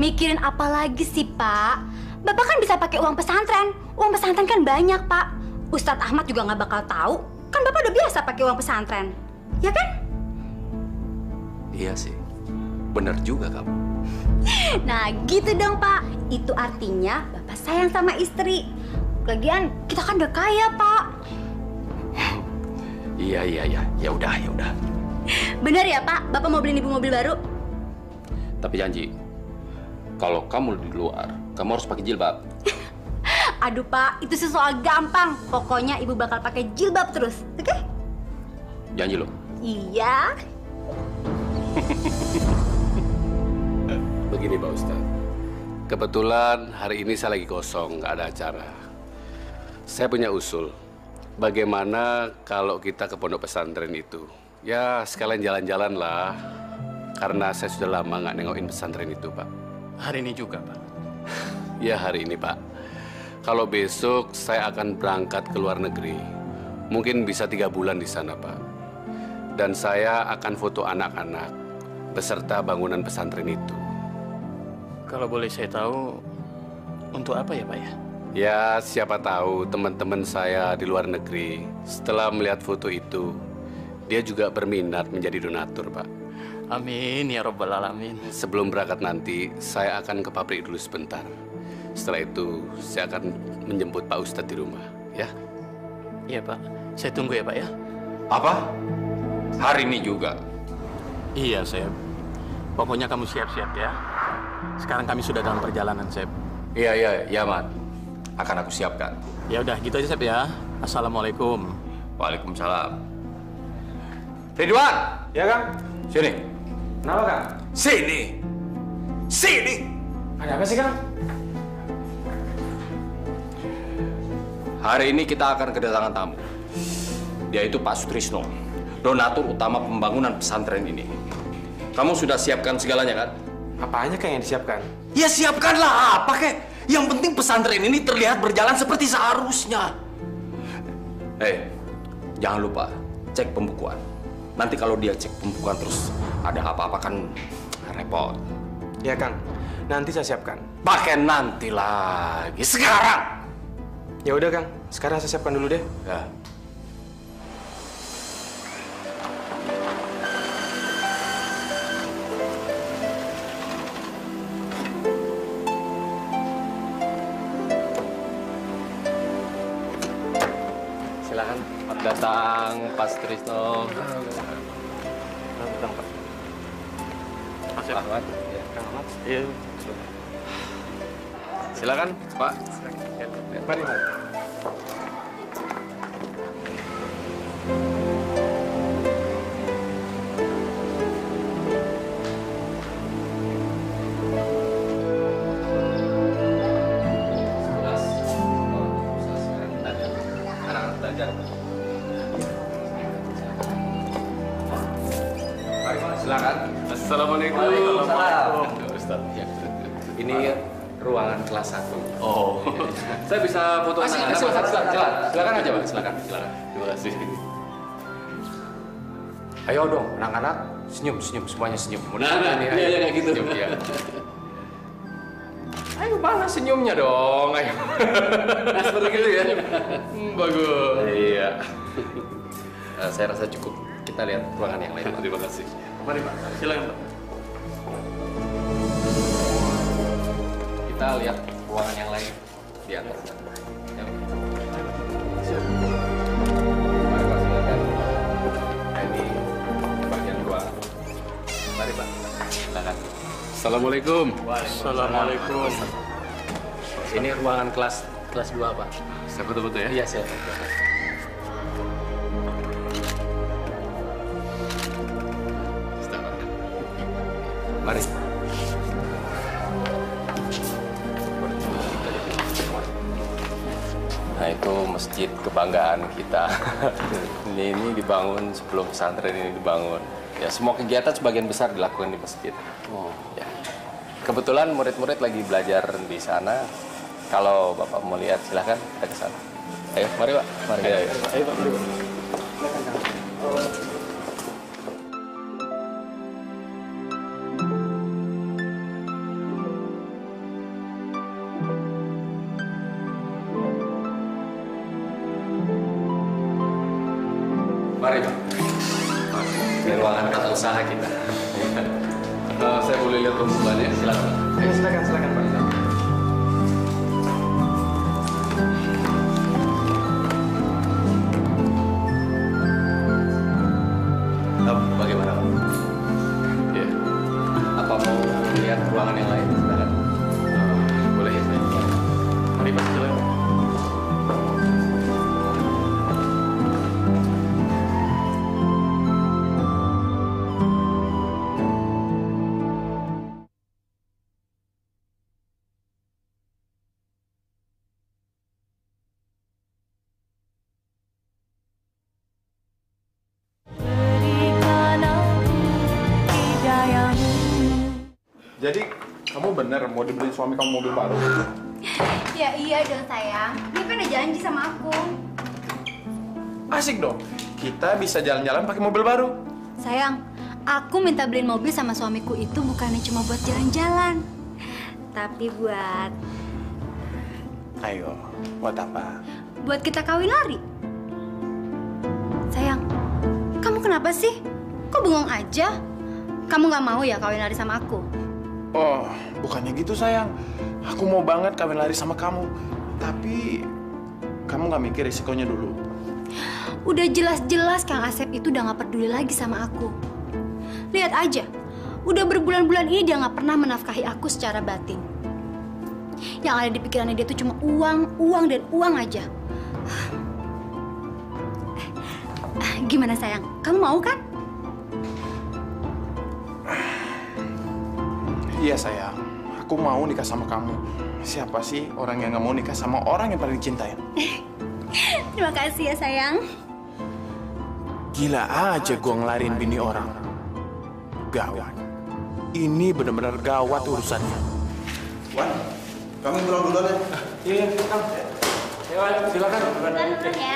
Mikirin apa lagi sih, Pak? Bapak kan bisa pakai uang pesantren. Uang pesantren kan banyak, Pak. Ustadz Ahmad juga nggak bakal tahu. Kan Bapak udah biasa pakai uang pesantren. Ya kan? Iya sih. Bener juga kamu. Nah, gitu dong, Pak. Itu artinya Bapak sayang sama istri. Lagian, kita kan udah kaya, Pak. Iya. Ya udah. Bener ya, Pak? Bapak mau beliin Ibu mobil baru? Tapi janji, kalau kamu di luar, kamu harus pakai jilbab. Aduh, Pak, itu sih soal gampang. Pokoknya Ibu bakal pakai jilbab terus, oke? Janji loh. Iya. Begini Pak Ustadz, kebetulan hari ini saya lagi kosong, nggak ada acara. Saya punya usul, bagaimana kalau kita ke pondok pesantren itu? Ya sekalian jalan-jalan lah, karena saya sudah lama nggak nengokin pesantren itu, Pak. Hari ini juga, Pak? Ya hari ini, Pak. Kalau besok saya akan berangkat ke luar negeri, mungkin bisa 3 bulan di sana, Pak. Dan saya akan foto anak-anak beserta bangunan pesantren itu. Kalau boleh saya tahu, untuk apa ya, Pak ya? Ya, siapa tahu teman-teman saya di luar negeri setelah melihat foto itu, dia juga berminat menjadi donatur, Pak. Amin ya Rabbal Alamin. Sebelum berangkat nanti, saya akan ke pabrik dulu sebentar. Setelah itu, saya akan menjemput Pak Ustadz di rumah, ya? Iya, Pak. Saya tunggu ya, Pak ya. Apa? Hari ini juga? Iya, Sep. Pokoknya kamu siap-siap ya. Sekarang kami sudah dalam perjalanan, Sep. Iya, Mat. Akan aku siapkan. Ya udah, gitu aja, Sep ya. Assalamualaikum. Waalaikumsalam. Ridwan! Ya, Kang? Sini. Kenapa, Kang? Sini! Ada apa sih, Kang? Hari ini kita akan kedatangan tamu. Dia itu Pak Sutrisno, donatur utama pembangunan pesantren ini. Kamu sudah siapkan segalanya, kan? Apanya, Kang, yang disiapkan? Ya siapkanlah apa, kek. Yang penting pesantren ini terlihat berjalan seperti seharusnya. Jangan lupa cek pembukuan. Nanti kalau dia cek pembukuan terus ada apa-apa kan repot. Ya, Kang. Nanti saya siapkan. Pakai nanti lagi. Sekarang. Ya udah, Kang. Sekarang saya siapkan dulu deh. Ya. Silakan. Selamat datang, Pak Sutrisno. Datang, Pak. Mas Ahmad. Iya. Silakan, Pak. Mari, Mas. Anak-anak belajar. Mari, Pak. Silakan. Assalamualaikum. Waalaikumsalam. Ustaz. Ya. Ini ruangan kelas 1. Oh. Saya bisa foto anak-anak. Silakan aja, Pak. Silakan. Terima kasih. Ayo dong, anak-anak. Senyum, semuanya senyum. Nah, iya, gitu. Senyum, ya. Ayo, mana senyumnya dong? Ayo. Nah, seperti gitu ya. Bagus. Iya. Saya rasa cukup. Kita lihat ruangan yang lain, Pak. Terima kasih. Mari, Pak. Silakan, Pak. Kita lihat ruangan yang lain di atas. Ya. Mari, Pak, silakan. Ini Mari Pak. Silakan. Assalamualaikum. Assalamualaikum. Ini ruangan kelas 2, Pak. Saya betul-betul ya? Iya, saya. Mari. Nah, itu masjid kebanggaan kita. ini dibangun sebelum pesantren ini dibangun. Ya, semua kegiatan sebagian besar dilakukan di masjid. Ya. Kebetulan murid-murid lagi belajar di sana. Kalau Bapak mau lihat, silahkan kita ke sana. Ayo, mari Pak. Mari. Ayo, Pak. Mari, Pak. Mari Pak. Ini ruangan tata usaha kita. Saya boleh lihat rumahnya? Silakan. Silakan Pak. Bagaimana Pak? Iya. Apa mau lihat ruangan yang lain? Silakan. Boleh ya? Mari Pak, silakan. Jadi kamu bener mau dibeli suami kamu mobil baru? Ya iya dong sayang. Dia kan udah janji sama aku. Asik dong. Kita bisa jalan-jalan pakai mobil baru. Sayang, aku minta beliin mobil sama suamiku itu bukannya cuma buat jalan-jalan, tapi buat Ayo, buat apa? buat kita kawin lari. Sayang, kamu kenapa sih? Kok bengong aja? Kamu nggak mau ya kawin lari sama aku? Oh, bukannya gitu sayang. Aku mau banget kawin lari sama kamu. Tapi kamu nggak mikir risikonya dulu. Udah jelas-jelas Kang Asep itu udah nggak peduli lagi sama aku. Lihat aja, udah berbulan-bulan ini dia nggak pernah menafkahi aku secara batin. Yang ada di pikirannya dia tuh cuma uang, uang, dan uang aja. Gimana sayang? Kamu mau kan? Iya sayang, aku mau nikah sama kamu. Siapa sih orang yang nggak mau nikah sama orang yang paling dicintain? Terima kasih ya sayang. Gila aja gua ngelarin bini orang. Gawat. Ini benar-benar gawat urusannya. Wan, kami pulang duluan ya. Iya, Kang. Ya, Wan, silakan.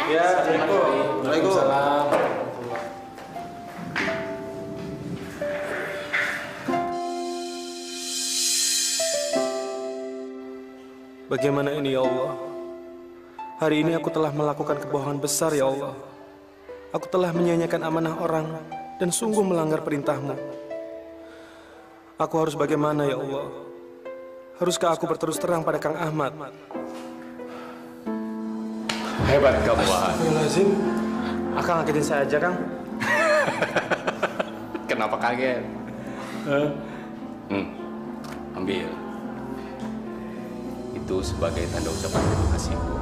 Ya, Assalamualaikum. Waalaikumsalam. Bagaimana ini ya Allah? Hari ini aku telah melakukan kebohongan besar ya Allah. Aku telah menyia-nyiakan amanah orang dan sungguh melanggar perintah-Mu. Aku harus bagaimana ya Allah? Haruskah aku berterus terang pada Kang Ahmad? Hebat kamu, Wahan. Astagfirullahaladzim. Akang ngagetin saya aja, Kang. Kenapa kaget? Ambil. Itu sebagai tanda ucapan terima kasihku.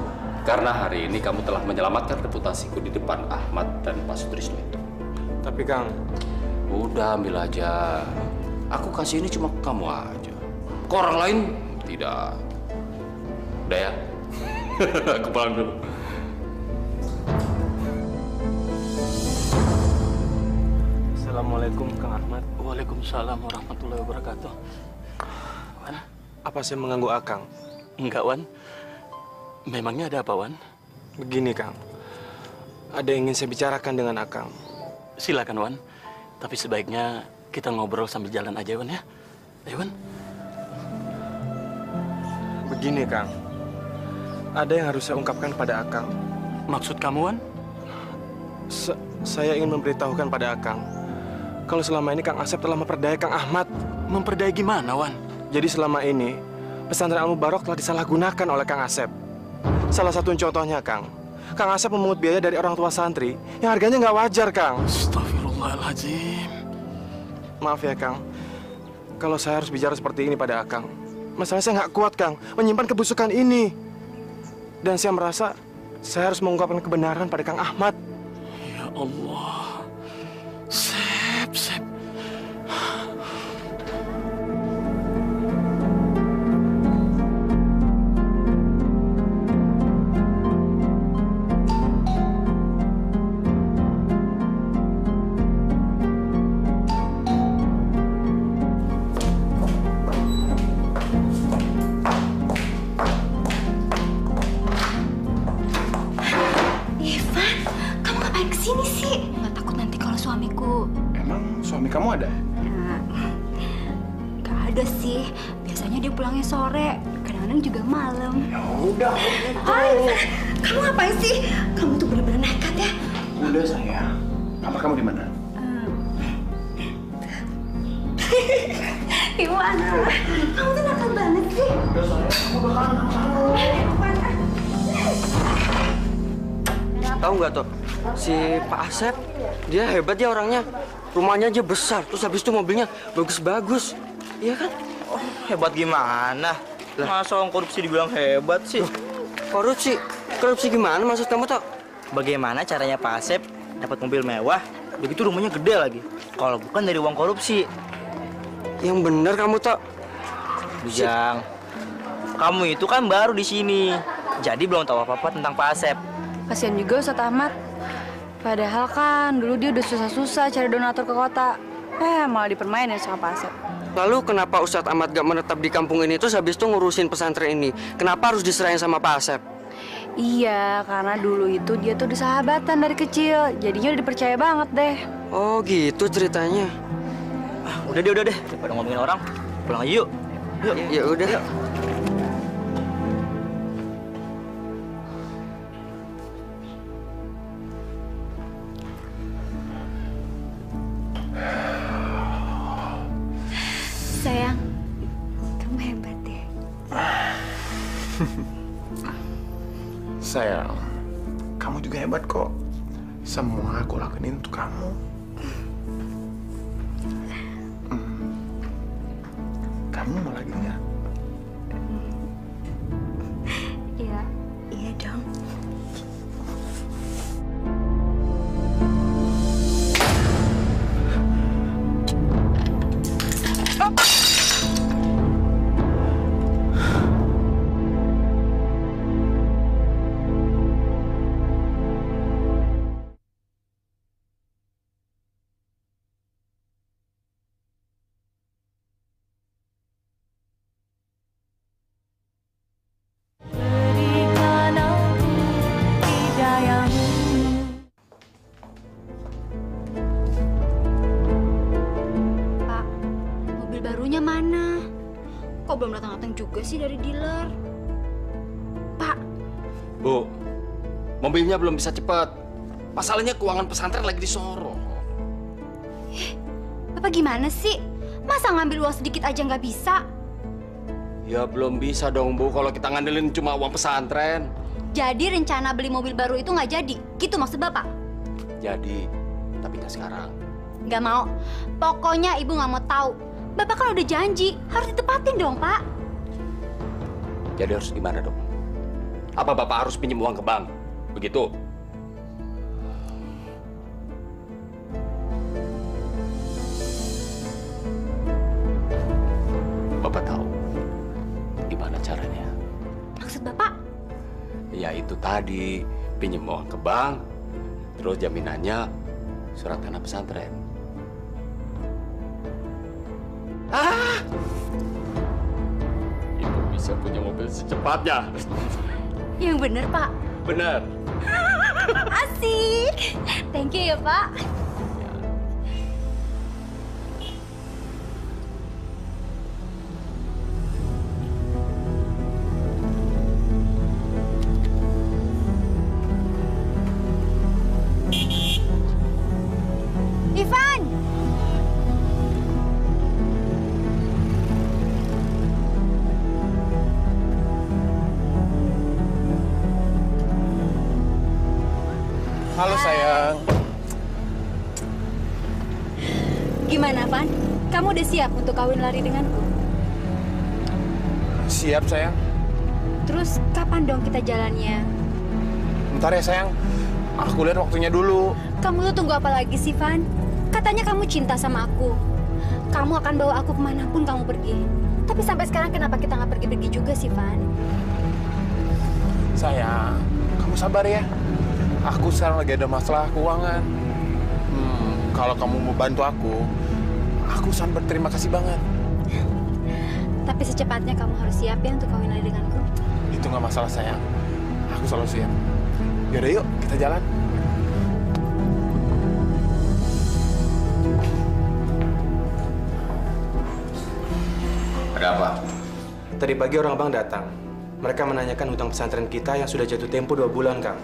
Karena hari ini kamu telah menyelamatkan reputasiku di depan Ahmad dan Pak Sutrisno itu. Tapi Kang, udah ambil aja. Aku kasih ini cuma ke kamu aja. Ke orang lain tidak. Udah ya. Aku pulang dulu. Assalamualaikum Kang Ahmad. Waalaikumsalam warahmatullahi wabarakatuh. Wan, apa saya mengganggu Akang? Enggak, Wan. Memangnya ada apa, Wan? Begini, Kang. Ada yang ingin saya bicarakan dengan Akang. Silakan, Wan. Tapi sebaiknya kita ngobrol sambil jalan aja, Wan, ya. Ayo, Wan. Begini, Kang. Ada yang harus saya ungkapkan pada Akang. Maksud kamu, Wan? Saya ingin memberitahukan pada Akang kalau selama ini Kang Asep telah memperdaya Kang Ahmad. Memperdaya gimana, Wan? Jadi selama ini pesantren Al-Mubarok telah disalahgunakan oleh Kang Asep. Salah satu contohnya, Kang Asep memungut biaya dari orang tua santri yang harganya nggak wajar, Kang. Astagfirullahaladzim. Maaf ya, Kang. Kalau saya harus bicara seperti ini pada Akang. Masalah saya nggak kuat, Kang, menyimpan kebusukan ini. Dan saya merasa saya harus mengungkapkan kebenaran pada Kang Ahmad. Ya Allah. Sep. Suami kamu ada? Gak ada sih. Biasanya dia pulangnya sore. Kadang-kadang juga malam. Ya udah, gitu. Kamu ngapain sih? Kamu tuh bener-bener nekat ya. Udah sayang. Kamar kamu di mana? Iwan, kamu tuh nakal banget sih. Udah sayang, kamu udah kangen kamu. Tahu nggak tuh, si Pak Asep, dia hebat ya orangnya. Rumahnya aja besar, terus habis itu mobilnya bagus-bagus. Iya kan? Oh, hebat gimana? Masa orang korupsi dibilang hebat sih? Korupsi? Korupsi gimana maksud kamu, Tok? Bagaimana caranya Pak Asep dapat mobil mewah, begitu rumahnya gede lagi? Kalau bukan dari uang korupsi. Yang bener kamu, Tok. Bujang, kamu itu kan baru di sini, jadi belum tahu apa-apa tentang Pak Asep. Kasian juga Ustadz Ahmad. Padahal kan dulu dia udah susah-susah cari donatur ke kota. Malah dipermainin sama Pak Asep. Lalu kenapa Ustadz Ahmad gak menetap di kampung ini terus habis itu ngurusin pesantren ini? Kenapa harus diserahin sama Pak Asep? Iya, karena dulu itu dia tuh udah sahabatan dari kecil. Jadinya udah dipercaya banget deh. Oh gitu ceritanya. Udah deh. Daripada ngomongin orang, pulang aja yuk. Yuk. Ya udah. Yuk. Sayang, kamu hebat ya. Sayang, kamu juga hebat kok. Semua aku lakuin untuk kamu. Kamu mau lagi nggak? Iya dong. Belum datang-datang juga sih dari dealer. Pak. Bu, mobilnya belum bisa cepat. Masalahnya keuangan pesantren lagi disorot. Bapak gimana sih? Masa ngambil uang sedikit aja nggak bisa? Ya belum bisa dong, Bu, kalau kita ngandelin cuma uang pesantren. Jadi rencana beli mobil baru itu nggak jadi? Gitu maksud Bapak? Jadi, tapi nggak sekarang. Nggak mau. Pokoknya Ibu nggak mau tahu. Bapak kan udah janji, harus ditepatin dong, Pak. Jadi harus gimana dong? Apa Bapak harus pinjam uang ke bank? Begitu? Bapak tahu gimana caranya? Maksud Bapak? Ya itu tadi, pinjam uang ke bank, terus jaminannya surat tanah pesantren. Ibu bisa punya mobil secepatnya. Yang bener, Pak. Bener. Asik. Thank you ya, Pak. Ivan. Halo sayang. kamu udah siap untuk kawin lari denganku? Siap, sayang. Terus kapan dong kita jalannya? Bentar ya, sayang. Aku lihat waktunya dulu. Kamu tuh tunggu apa lagi sih, Van? Katanya kamu cinta sama aku. Kamu akan bawa aku kemanapun kamu pergi. Tapi sampai sekarang kenapa kita nggak pergi-pergi juga sih, Van? Sayang, kamu sabar ya. Aku sekarang lagi ada masalah keuangan. Kalau kamu mau bantu aku sangat berterima kasih banget. Tapi secepatnya kamu harus siap ya untuk kawin lari denganku. Itu nggak masalah, sayang. Aku selalu siap. Yaudah yuk, kita jalan. Ada apa? Tadi pagi orang abang datang. Mereka menanyakan hutang pesantren kita yang sudah jatuh tempo 2 bulan, Kang.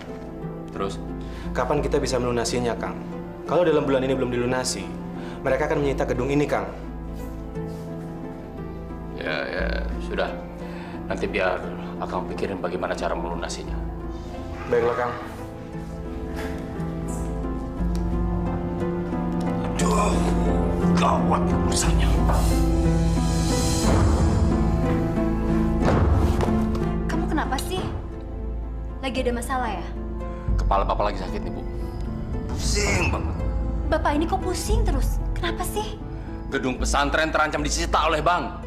Terus? Kapan kita bisa melunasinya, Kang? Kalau dalam bulan ini belum dilunasi, mereka akan menyita gedung ini, Kang. Ya, sudah. Nanti biar Akang pikirin bagaimana cara melunasinya. Baiklah, Kang. Aduh, gawat urusannya. Kamu kenapa sih? Lagi ada masalah ya? Kepala Bapak lagi sakit nih, Bu. Pusing banget. Bapak ini kok pusing terus? Kenapa sih? Gedung pesantren terancam disita oleh bank.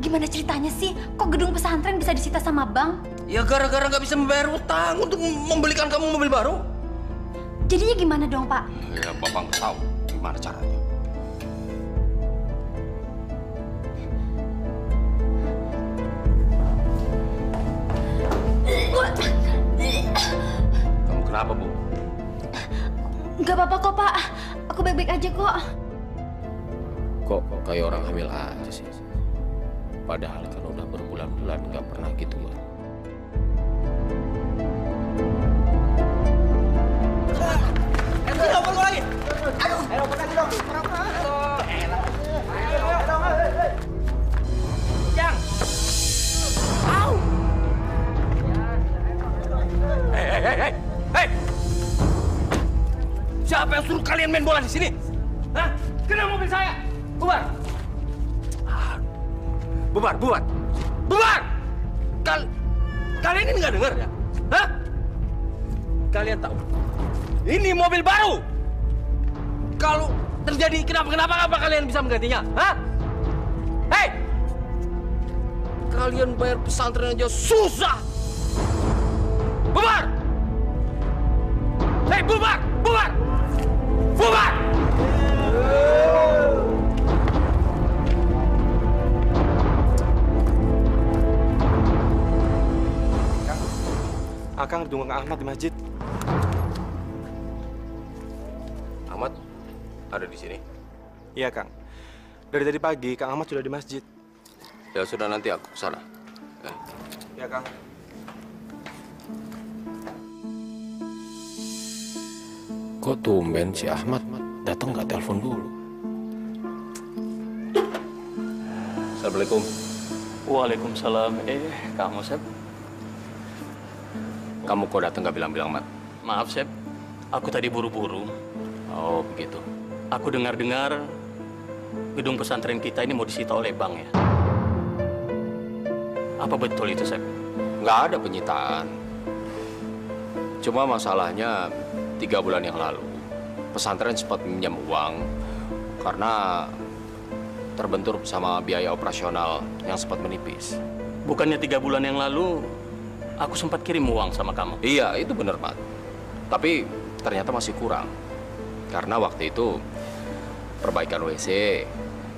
Gimana ceritanya sih? Kok gedung pesantren bisa disita sama bank? Ya gara-gara nggak bisa membayar utang untuk membelikan kamu mobil baru. Jadinya gimana dong, Pak? Ya, Bapak nggak tahu gimana caranya. Kamu kenapa, Bu? Nggak apa-apa kok, Pak. Aku baik-baik aja kok. Kok kayak orang hamil aja sih? Padahal kan udah berbulan-bulan nggak pernah gitu, Mak. Kenapa lagi? Aduh, ayo lagi dong. Jang. Au. Hei! Siapa yang suruh kalian main bola di sini? Hah? Kena mobil saya! Bubar! Bubar! Kalian ini nggak dengar ya? Hah? Kalian tahu? Ini mobil baru! Kalau terjadi kenapa kalian bisa menggantinya? Hah? Hei! Kalian bayar pesantren aja susah! Bubar! Hei, bubar! Akang ditunggu Kang Ahmad di masjid. Ahmad ada di sini. Iya, Kang. Dari tadi pagi Kang Ahmad sudah di masjid. Ya sudah, nanti aku ke sana. Ya, Kang. Kok tumben si Ahmad datang nggak telepon dulu? Assalamualaikum. Waalaikumsalam. Kamu, Sep? Kamu kok datang nggak bilang-bilang, Mat? Maaf, Sep. Aku tadi buru-buru. Oh, begitu. Aku dengar-dengar gedung pesantren kita ini mau disita oleh bank ya. Apa betul itu, Sep? Nggak ada penyitaan. Cuma masalahnya 3 bulan yang lalu, pesantren sempat meminjam uang karena terbentur sama biaya operasional yang sempat menipis. Bukannya 3 bulan yang lalu, aku sempat kirim uang sama kamu? Iya, itu benar, Mat. Tapi ternyata masih kurang. Karena waktu itu perbaikan WC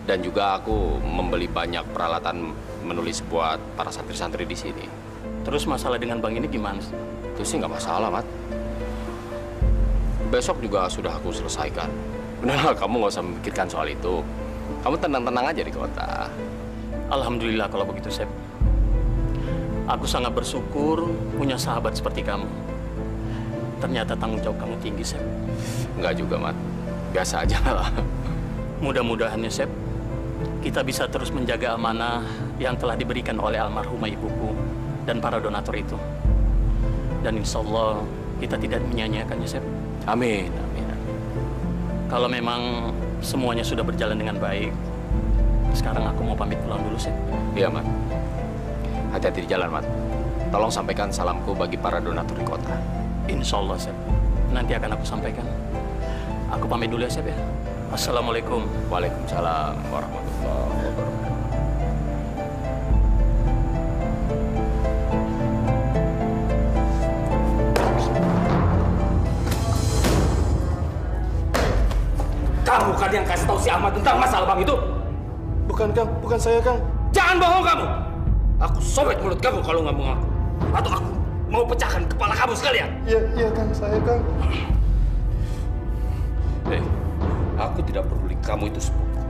dan juga aku membeli banyak peralatan menulis buat para santri-santri di sini. Terus masalah dengan bank ini gimana? Itu sih nggak masalah, Mat. Besok juga sudah aku selesaikan. Udahlah, kamu nggak usah memikirkan soal itu. Kamu tenang-tenang aja di kota. Alhamdulillah kalau begitu, Sep. Aku sangat bersyukur punya sahabat seperti kamu. Ternyata tanggung jawab kamu tinggi, Sep. Enggak juga, Mat. Biasa aja lah. Mudah-mudahan ya, Sep, kita bisa terus menjaga amanah yang telah diberikan oleh almarhumah ibuku dan para donatur itu. Dan insya Allah kita tidak menyia-nyiakannya, Sep. Amin. Kalau memang semuanya sudah berjalan dengan baik. Sekarang aku mau pamit pulang dulu, Sep. Iya, Mat. Hati-hati di jalan, Mat. Tolong sampaikan salamku bagi para donatur di kota. Insya Allah, Sep. Nanti akan aku sampaikan. Aku pamit dulu ya, Sep ya. Assalamualaikum. Waalaikumsalam warahmatullahi wabarakatuh. Kamu kan yang kasih tahu si Ahmad tentang masalah Bang itu? Bukan, Kang. Bukan saya, Kang. Jangan bohong kamu! Aku sobek mulut kamu kalau nggak mengaku. Atau aku mau pecahkan kepala kamu sekalian. Iya, Kang. Saya, Kang. Hei, aku tidak peduli kamu itu sepupu.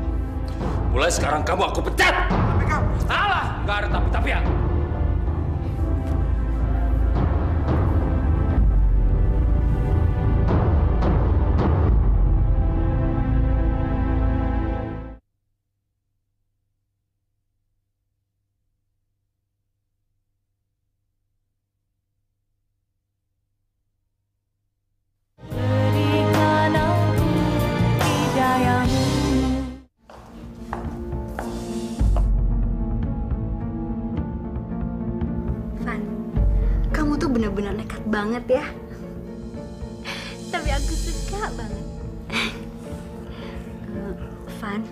Mulai sekarang kamu aku pecat! Tapi, Kang... Alah, nggak ada tapi-tapian. Bener-bener nekat banget ya. Tapi aku suka banget. Van.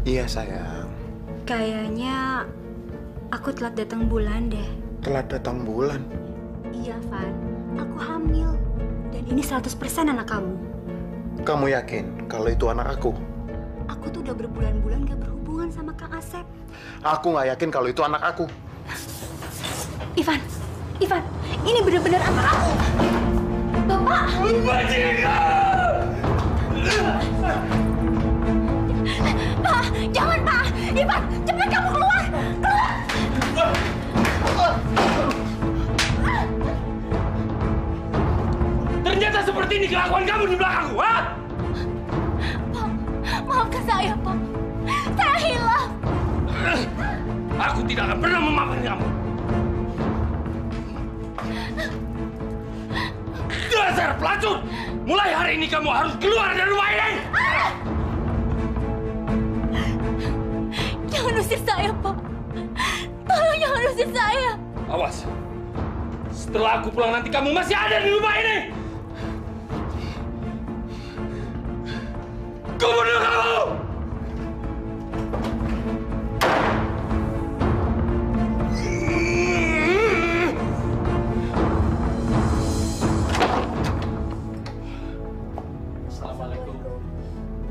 Iya sayang. Kayaknya aku telat datang bulan deh. Telat datang bulan? Iya Van, aku hamil. Dan ini 100% anak kamu. Kamu yakin kalau itu anak aku? Aku tuh udah berbulan-bulan gak berhubungan sama Kang Asep. Aku nggak yakin kalau itu anak aku. Ivan, ini benar-benar anak aku. Bapak! Pak, jangan Pak! Ivan, cepat kamu keluar! Ternyata seperti ini kelakuan kamu di belakangku, ha? Pak, maafkan saya, Pak. Saya hilaf. Aku tidak akan pernah memaafkan kamu. Dasar pelacur! Mulai hari ini kamu harus keluar dari rumah ini! Jangan usir saya, Pak. Tolong jangan usir saya. Awas. Setelah aku pulang nanti kamu masih ada di rumah ini! Kubunuh kamu!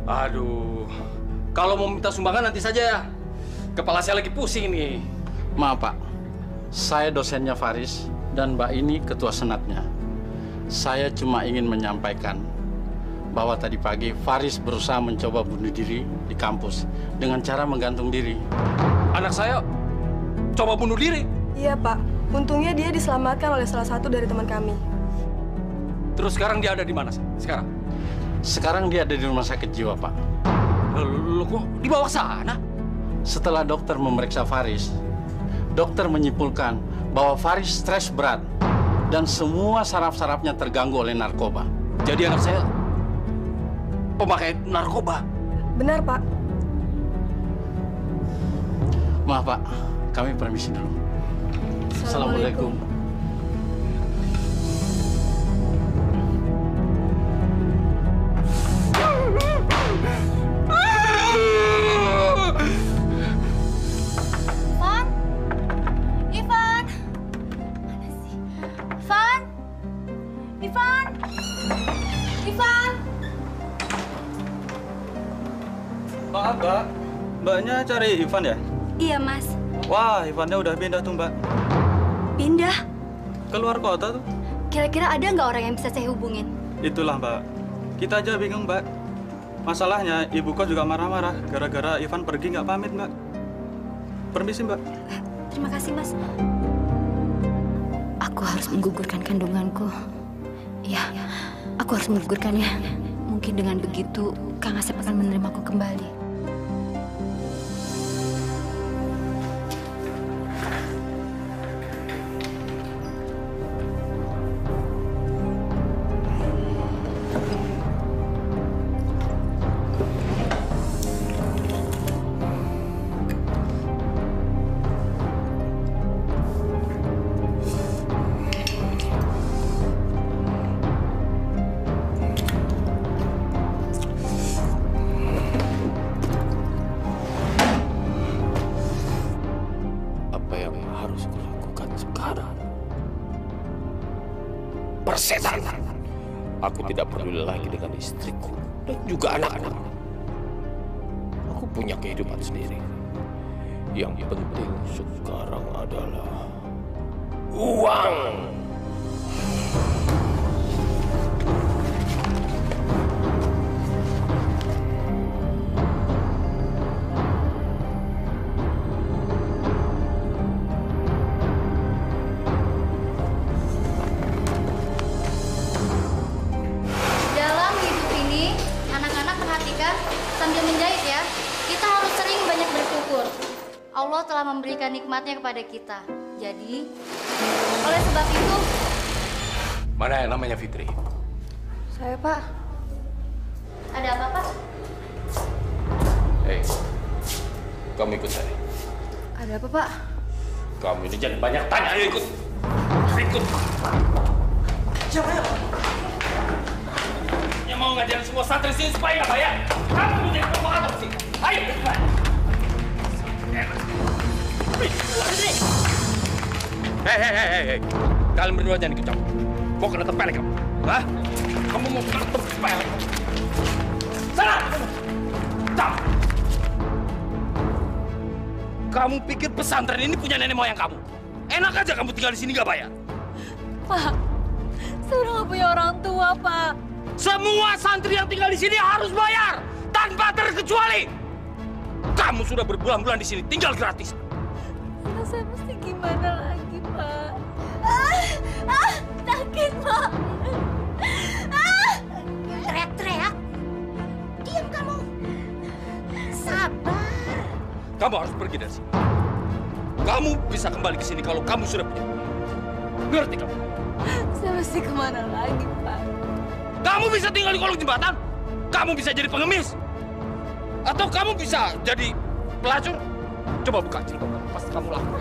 Aduh, kalau mau minta sumbangan nanti saja ya. Kepala saya lagi pusing nih. Maaf Pak, saya dosennya Faris dan Mbak ini ketua senatnya. Saya cuma ingin menyampaikan bahwa tadi pagi Faris berusaha mencoba bunuh diri di kampus dengan cara menggantung diri. Anak saya coba bunuh diri? Iya Pak, untungnya dia diselamatkan oleh salah satu dari teman kami. Terus sekarang dia ada di mana sekarang? Sekarang dia ada di rumah sakit jiwa, Pak. Loh, kok dibawa sana? Setelah dokter memeriksa Faris, dokter menyimpulkan bahwa Faris stres berat dan semua saraf-sarafnya terganggu oleh narkoba. Jadi anak saya pemakai narkoba? Benar, Pak. Maaf, Pak. Kami permisi dulu. Assalamualaikum. Maaf, Mbak. Mbaknya cari Ivan ya? Iya, Mas. Wah, Ivannya udah pindah tuh, Mbak. Pindah? Keluar kota tuh. Kira-kira ada nggak orang yang bisa saya hubungin? Itulah, Mbak. Kita aja bingung, Mbak. Masalahnya, ibu kos juga marah-marah gara-gara Ivan pergi nggak pamit, Mbak. Permisi, Mbak. Terima kasih, Mas. Aku harus menggugurkan kandunganku. Ya, aku harus menggugurkannya. Mungkin dengan begitu, Kang Asep akan menerimaku kembali. setan. Aku tidak peduli lagi dengan istriku dan juga anak-anak. Aku punya kehidupan sendiri. Yang penting sekarang adalah uang. Dalam hidup ini, anak-anak perhatikan sambil menjahit ya. Kita harus sering banyak bersyukur. Allah telah memberikan nikmatnya kepada kita. Jadi, oleh sebab itu... Mana yang namanya Fitri? Saya, Pak. Ada apa, Pak? Hei, kamu ikut saya. Ada apa, Pak? Kamu ini jangan banyak tanya, ayo ikut. Ikut. Siapa ya? Yang mau ngajarin semua santri sini supaya nggak bayar. Kamu menjadi provokator sini. Ayo, ikut. Hei, kalian berdua jangan ikut campur. Mau kena tepelek kamu? Hah? Kamu mau kena tepelek? Sana! Stop! Kamu pikir pesantren ini punya nenek moyang kamu? Enak aja kamu tinggal di sini nggak bayar. Pak, saya udah nggak punya orang tua, Pak. Semua santri yang tinggal di sini harus bayar tanpa terkecuali. Kamu sudah berbulan-bulan di sini tinggal gratis. Lalu saya mesti gimana lagi, Pak? Sakit, Pak. Teriak-teriak. Diam kamu. Sabar. Kamu harus pergi dari sini. Kamu bisa kembali ke sini kalau kamu sudah punya. Ngerti kamu? Saya mesti kemana lagi, Pak? Kamu bisa tinggal di kolong jembatan. Kamu bisa jadi pengemis. Atau kamu bisa jadi pelacur. Coba buka jilbab kamu pas kamu lapar.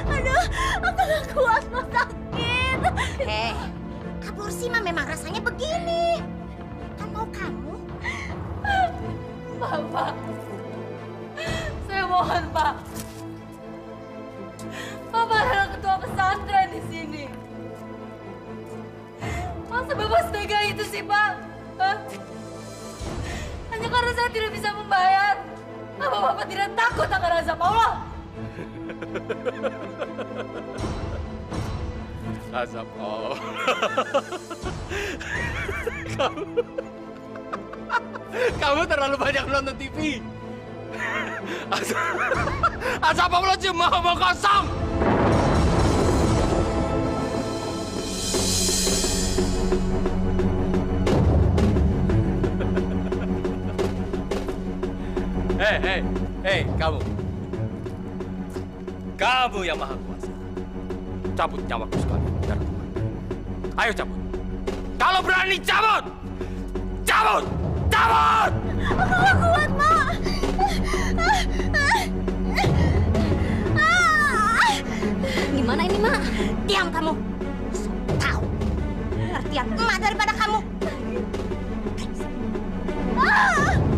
Aduh, aku gak kuat, Pak, sakit. Aborsi mah memang rasanya begini. Kan mau kamu? Pak. Saya mohon, Pak. Bapak adalah ketua pesantren di sini. Masa Bapak setega itu sih, Pak? Hah? Hanya karena saya tidak bisa membayar. Apa Bapak tidak takut akan azab Allah? Azab Allah. Kamu terlalu banyak nonton TV. Azab Allah cuma omong kosong. Hei, kamu. Kamu yang maha kuasa. Cabut nyawaku sekali. Ayo cabut. Kalau berani cabut. Cabut. Cabut. Aku gak kuat, Mak. Gimana ini, Mak? Diam kamu. Tahu. Pengertian emak daripada kamu.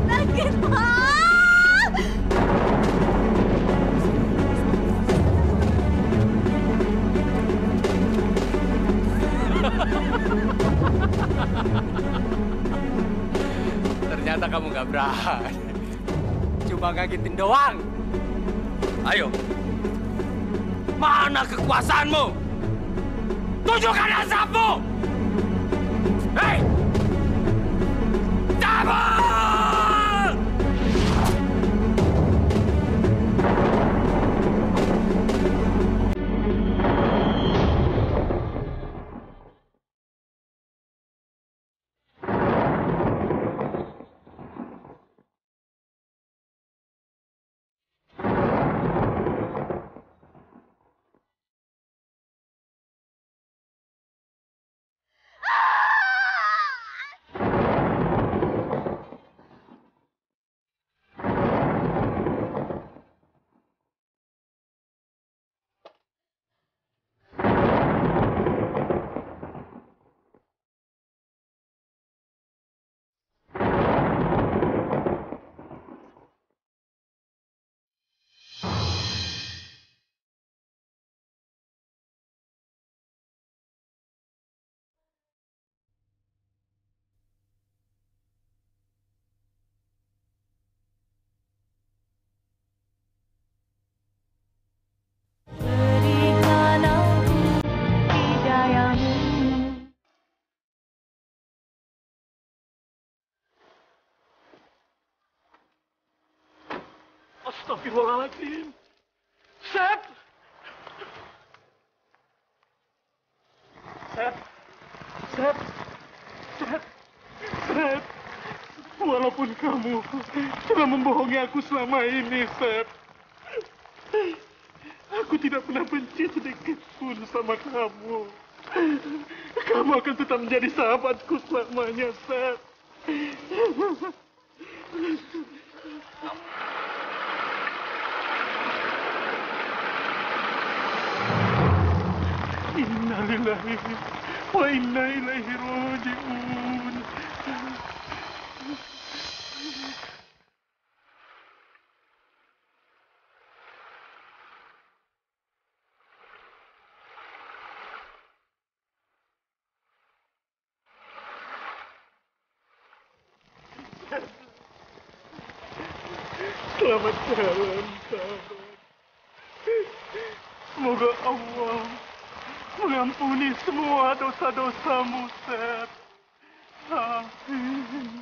Sakit, Mak. Ternyata kamu gak berani. Cuma ngagetin doang. Ayo. Mana kekuasaanmu? Tunjukkan azabmu! Hei! Cabut! Astagfirullahaladzim. Sep! Sep! Sep! Sep! Sep! Walaupun kamu telah membohongi aku selama ini, Sep. Aku tidak pernah benci sedikit pun sama kamu. Kamu akan tetap menjadi sahabatku selamanya, Sep. Inna lillahi wa inna ilaihi raji'un. Selamat jalan, sahabat. Semoga Allah mengampuni semua dosa-dosamu, Sep. Amin.